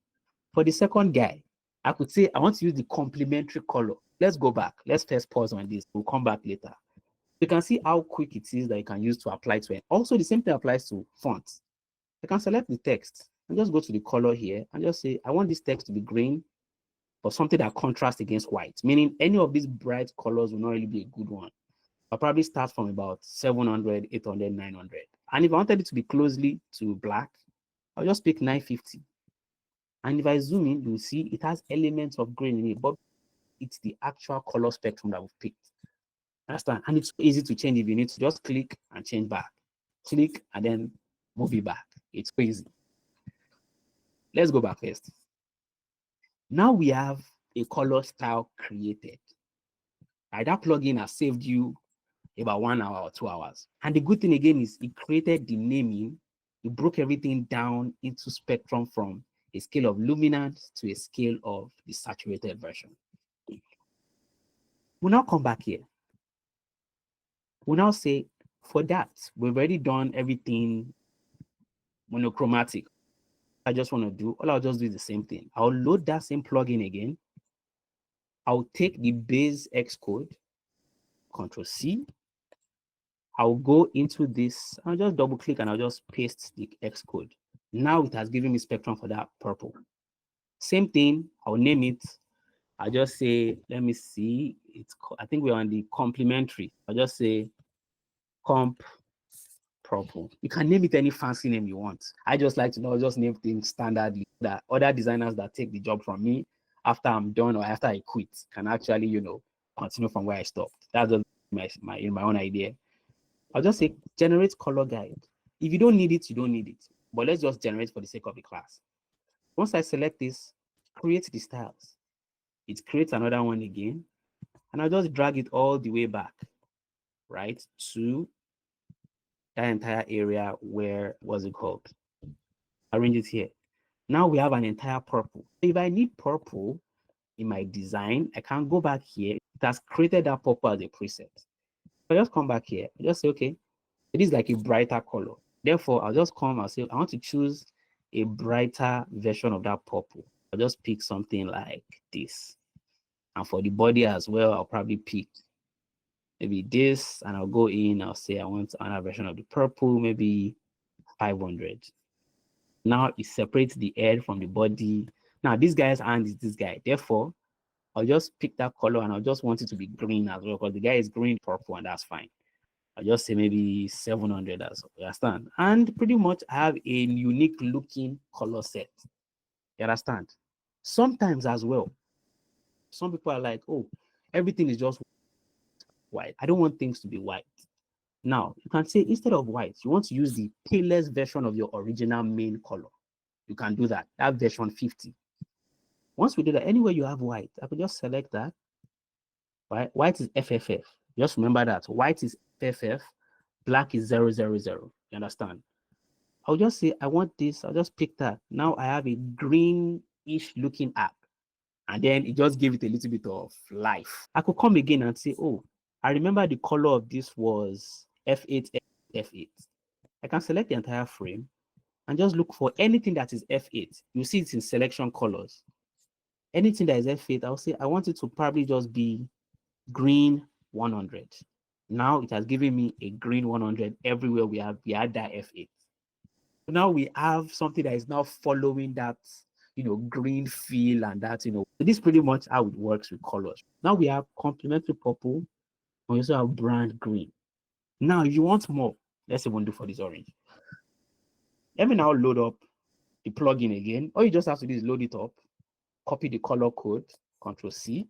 For the second guy, I could say I want to use the complementary color. Let's go back. Let's first pause on this. We'll come back later. You can see how quick it is that you can use to apply to it. Also, the same thing applies to fonts. I can select the text and just go to the color here and just say, I want this text to be green or something that contrasts against white, meaning any of these bright colors will not really be a good one. I'll probably start from about 700, 800, 900. And if I wanted it to be closely to black, I'll just pick 950. And if I zoom in, you'll see it has elements of green in it, but it's the actual color spectrum that we've picked. Understand? And it's easy to change if you need to just click and change back. Click and then move it back. It's crazy. Let's go back first. Now we have a color style created. Right, that plugin has saved you about 1 hour or 2 hours. And the good thing again is it created the naming. It broke everything down into spectrum from a scale of luminance to a scale of the saturated version. We'll now come back here. We'll now say, for that, we've already done everything monochromatic. I just want to do, all I'll just do is the same thing. I'll load that same plugin again. I'll take the base X code, Control C. I'll go into this, I'll just double click and I'll just paste the X code. Now it has given me spectrum for that purple. Same thing, I'll name it. I'll just say, let me see, I think we're on the complementary. I'll just say comp purple. You can name it any fancy name you want. I just like to know, just name things standardly that other designers that take the job from me after I'm done or after I quit can actually, continue from where I stopped. That's just my own idea. I'll just say generate color guide. If you don't need it, you don't need it. But let's just generate for the sake of the class. Once I select this, create the styles. It creates another one again. And I'll just drag it all the way back, right, to that entire area where, what's it called? Arrange it here. Now we have an entire purple. If I need purple in my design, I can go back here. It has created that purple as a preset. I just come back here. I just say, okay, it is like a brighter color. Therefore, I'll just come and say, I want to choose a brighter version of that purple. I'll just pick something like this. And for the body as well, I'll probably pick maybe this, and I'll go in, I'll say I want another version of the purple, maybe 500. Now it separates the head from the body. Now this guy's hand is this guy. Therefore, I'll just pick that color and I'll just want it to be green as well because the guy is green, purple, and that's fine. I'll just say maybe 700 as well, you understand? And pretty much I have a unique looking color set. You understand? Sometimes as well, some people are like, oh, everything is just white. I don't want things to be white. Now, you can say instead of white, you want to use the palest version of your original main color. You can do that, that version 50. Once we do that, anywhere you have white, I could just select that. Right? White is FFF. Just remember that. White is FFF, black is 000. You understand? I'll just say, I want this. I'll just pick that. Now I have a greenish looking app. And then it just gave it a little bit of life. I could come again and say, oh, I remember the color of this was F8, F8. I can select the entire frame and just look for anything that is F8. You see it in selection colors. Anything that is F8, I'll say I want it to probably just be green 100. Now it has given me a green 100 everywhere we had that F8. Now we have something that is now following that, green feel and that, this is pretty much how it works with colors. Now we have complementary purple. We also have brand green. Now, if you want more, let's even do for this orange. Let me now load up the plugin again. All you just have to do is load it up, copy the color code, Control C,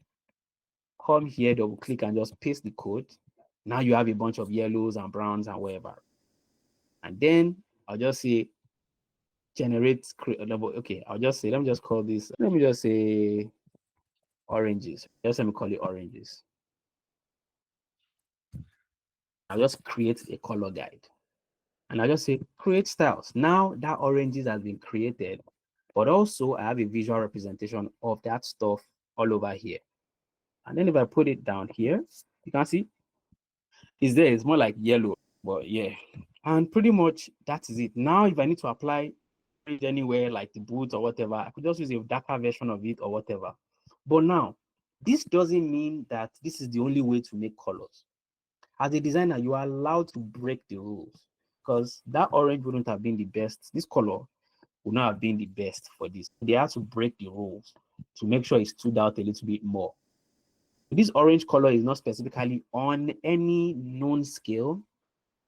come here, double click and just paste the code. Now you have a bunch of yellows and browns and whatever. And then I'll just say generate, okay, I'll just say, let me just call this, let me just say oranges. Just let me call it oranges. I'll just create a color guide. And I'll just say create styles. Now that oranges has been created, but also I have a visual representation of that stuff all over here. And then if I put it down here, you can see it's there. It's more like yellow, but yeah. And pretty much that is it. Now, if I need to apply anywhere like the boots or whatever, I could just use a darker version of it or whatever. But now, this doesn't mean that this is the only way to make colors. As a designer, you are allowed to break the rules because that orange wouldn't have been the best. This color would not have been the best for this. They had to break the rules to make sure it stood out a little bit more. This orange color is not specifically on any known scale,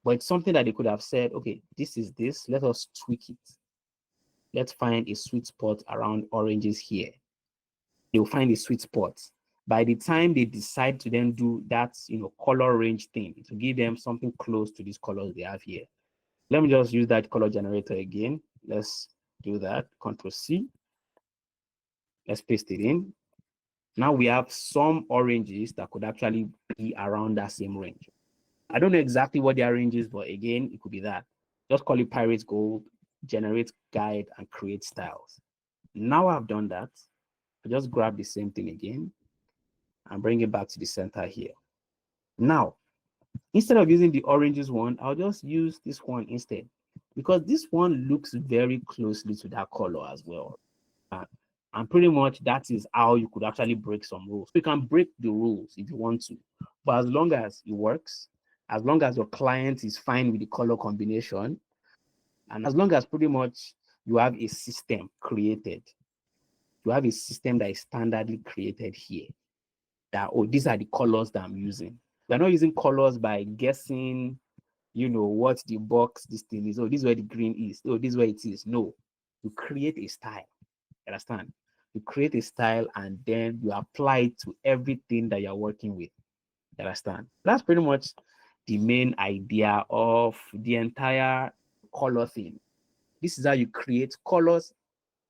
But it's something that they could have said, okay, this is this, let us tweak it. Let's find a sweet spot around oranges here. They'll find a sweet spot. By the time they decide to then do that, color range thing, it will give them something close to these colors they have here. Let me just use that color generator again. Let's do that. Control C. Let's paste it in. Now we have some oranges that could actually be around that same range. I don't know exactly what their range is, but again, it could be that. Just call it Pirate Gold, generate guide, and create styles. Now I've done that. I just grab the same thing again and bring it back to the center here. Now, instead of using the oranges one, I'll just use this one instead, because this one looks very closely to that color as well. And pretty much that is how you could actually break some rules. You can break the rules if you want to, but as long as it works, as long as your client is fine with the color combination, and as long as pretty much you have a system created, you have a system that is standardly created here, that, oh, these are the colors that I'm using. We're not using colors by guessing, what the box, this thing is. Oh, this is where the green is. Oh, this is where it is. No, you create a style. Understand? You create a style and then you apply it to everything that you're working with. Understand? That's pretty much the main idea of the entire color thing. This is how you create colors,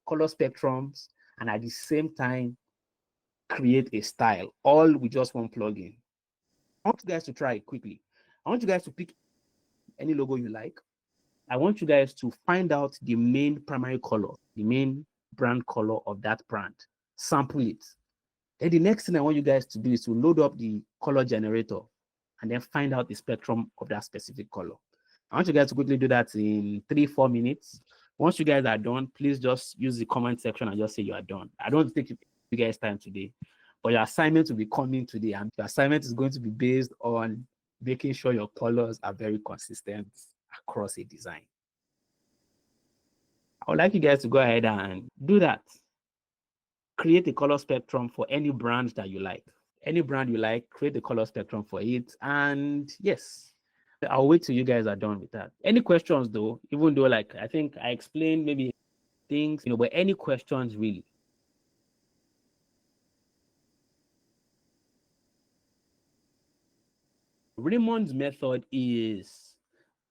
color spectrums, and at the same time create a style, all with just one plugin. I want you guys to try it quickly. I want you guys to pick any logo you like. I want you guys to find out the main primary color, the main brand color of that brand. Sample it. Then the next thing I want you guys to do is to load up the color generator and then find out the spectrum of that specific color. I want you guys to quickly do that in 3-4 minutes. Once you guys are done, please just use the comment section and just say you are done. I don't take you guys time today, but your assignment will be coming today, and your assignment is going to be based on making sure your colors are very consistent across a design. I would like you guys to go ahead and do that. Create a color spectrum for any brand that you like. Any brand you like, create the color spectrum for it. And yes, I'll wait till you guys are done with that. Any questions though, even though I think I explained maybe things, but any questions really? Raymond's method is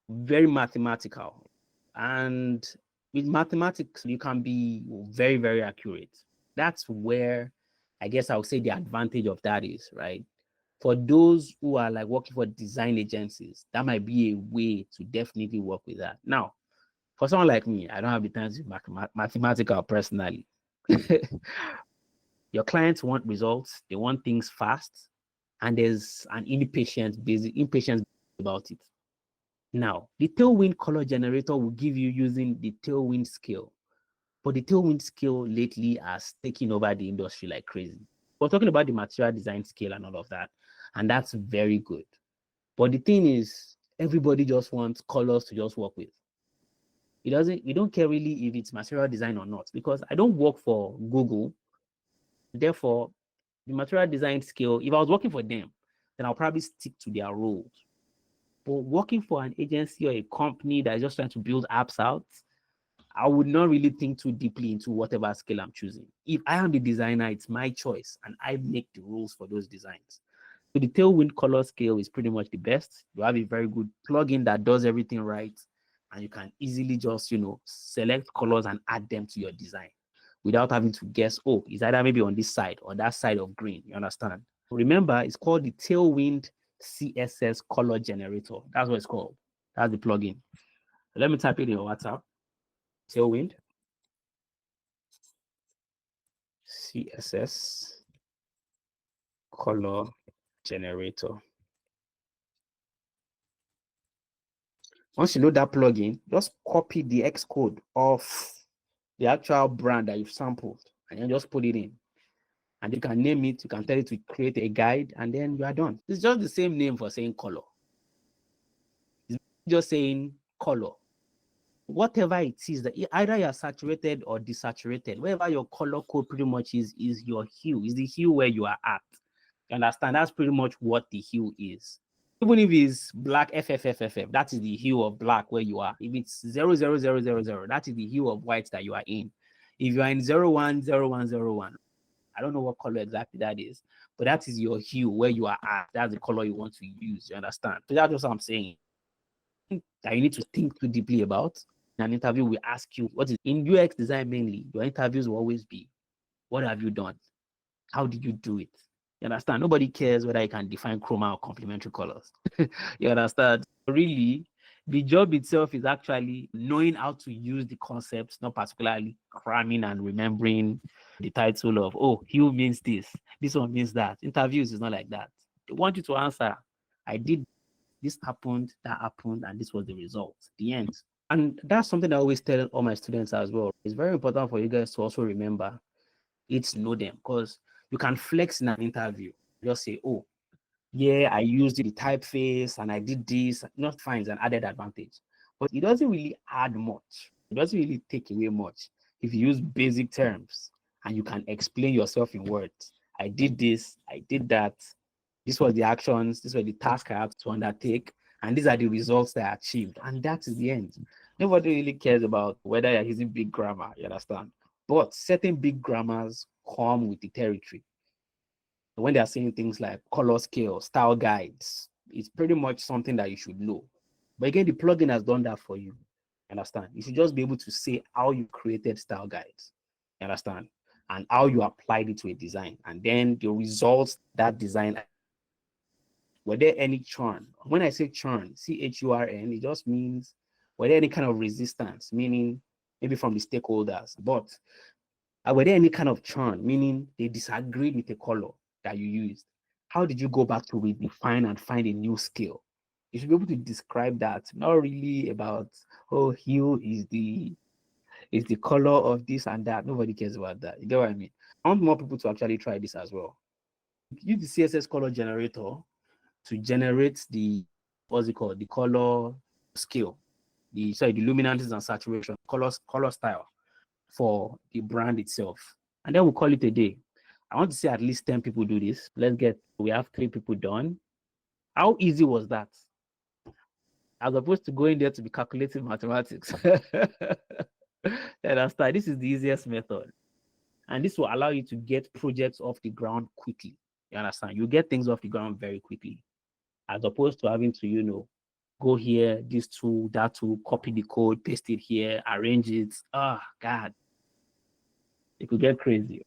very mathematical. And with mathematics, you can be very, very accurate. That's where I guess I would say the advantage of that is, right? For those who are working for design agencies, that might be a way to definitely work with that. Now, for someone like me, I don't have the time to be mathematical personally. Your clients want results, they want things fast, and there's an impatience about it. Now, the tailwind color generator will give you using the tailwind scale. But the tailwind scale lately has taken over the industry like crazy. We're talking about the material design scale and all of that, and that's very good. But the thing is, everybody just wants colors to just work with. We don't care really if it's material design or not, because I don't work for Google. Therefore, the material design scale, if I was working for them, then I'll probably stick to their rules. But working for an agency or a company that is just trying to build apps out, I would not really think too deeply into whatever scale I'm choosing. If I am the designer, it's my choice and I make the rules for those designs. So the tailwind color scale is pretty much the best. You have a very good plugin that does everything right, and you can easily just, select colors and add them to your design without having to guess, oh, it's either maybe on this side or that side of green. You understand? Remember, it's called the Tailwind CSS color generator. That's what it's called. That's the plugin. Let me type it in your WhatsApp. Tailwind CSS color generator. Once you know that plugin, just copy the Xcode of the actual brand that you've sampled and then just put it in. And you can name it, you can tell it to create a guide, and then you are done. It's just the same name for saying color. It's just saying color. Whatever it is, that either you're saturated or desaturated, wherever your color code pretty much is your hue, is the hue where you are at. You understand? That's pretty much what the hue is. Even if it's black FFFFF, that is the hue of black where you are. If it's 00000, that is the hue of white that you are in. If you are in 010101, I don't know what color exactly that is, but that is your hue where you are at. That's the color you want to use. You understand? So that's what I'm saying. That you need to think too deeply about. In an interview, we ask you what is in UX design mainly. Your interviews will always be, what have you done? How did you do it? You understand? Nobody cares whether you can define chroma or complementary colors. You understand? Really, the job itself is actually knowing how to use the concepts, not particularly cramming and remembering the title of, oh, hue means this one means that. Interviews is not like that. They want you to answer, I did this happened, that happened, and this was the result, the end. And that's something I always tell all my students as well. It's very important for you guys to also remember it's know them, because you can flex in an interview. Just say, oh, yeah, I used the typeface and I did this. Not fine, it's an added advantage. But it doesn't really add much. It doesn't really take away much if you use basic terms and you can explain yourself in words. I did this, I did that. This was the actions, this was the task I had to undertake, and these are the results that I achieved. And that is the end. Nobody really cares about whether you're using big grammar, you understand? But certain big grammars come with the territory. When they are saying things like color scale, style guides, it's pretty much something that you should know. But again, the plugin has done that for you. Understand? You should just be able to say how you created style guides. Understand? And how you applied it to a design. And then the results that design. Were there any churn? When I say churn, CHURN, it just means were there any kind of resistance, meaning maybe from the stakeholders, but were there any kind of churn, meaning they disagreed with the color that you used? How did you go back to redefine and find a new skill? You should be able to describe that, not really about, oh, hue is the color of this and that. Nobody cares about that. You get what I mean? I want more people to actually try this as well. Use the CSS color generator to generate the, what's it called, the color scale, the luminances and saturation, color style for the brand itself. And then we'll call it a day. I want to see at least 10 people do this. We have 3 people done. How easy was that? As opposed to going there to be calculating mathematics. Understand? This is the easiest method. And this will allow you to get projects off the ground quickly. You understand? You get things off the ground very quickly, as opposed to having to, go here, this tool, that tool, copy the code, paste it here, arrange it. God. It could get crazy.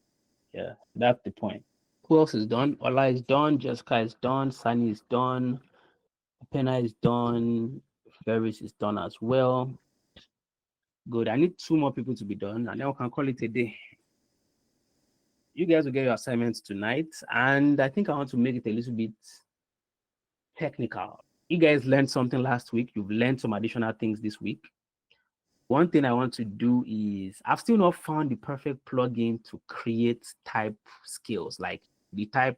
Yeah, that's the point. Who else is done? Ola is done, Jessica is done, Sunny is done, Pena is done, Ferris is done as well. Good. I need 2 more people to be done, and then we can call it a day. You guys will get your assignments tonight, and I think I want to make it a little bit technical. You guys learned something last week. You've learned some additional things this week. One thing I want to do is, I've still not found the perfect plugin to create type skills, like the type,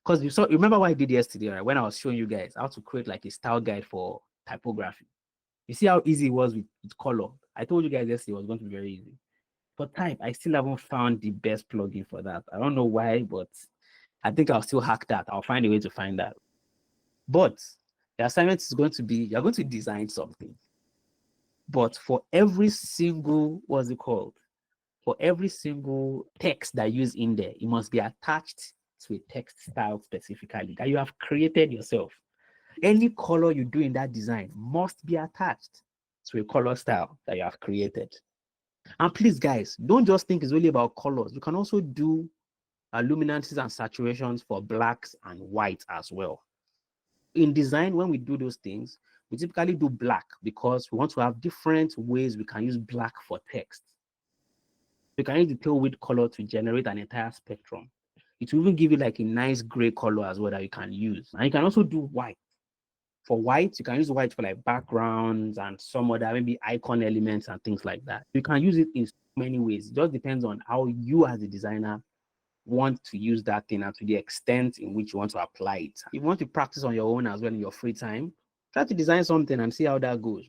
because you remember what I did yesterday, right? When I was showing you guys how to create like a style guide for typography. You see how easy it was with color. I told you guys yesterday it was going to be very easy. For type, I still haven't found the best plugin for that. I don't know why, but I think I'll still hack that. I'll find a way to find that. But the assignment is going to be, you're going to design something. But for every single, what's it called? For every single text that you use in there, it must be attached to a text style specifically that you have created yourself. Any color you do in that design must be attached to a color style that you have created. And please, guys, don't just think it's only about colors. You can also do luminances and saturations for blacks and whites as well. In design, when we do those things, we typically do black because we want to have different ways we can use black for text. You can use the tailwind color to generate an entire spectrum. It will even give you like a nice gray color as well that you can use. And you can also do white. For white, you can use white for like backgrounds and some other maybe icon elements and things like that. You can use it in so many ways. It just depends on how you as a designer want to use that thing and to the extent in which you want to apply it. If you want to practice on your own as well in your free time, try to design something and see how that goes.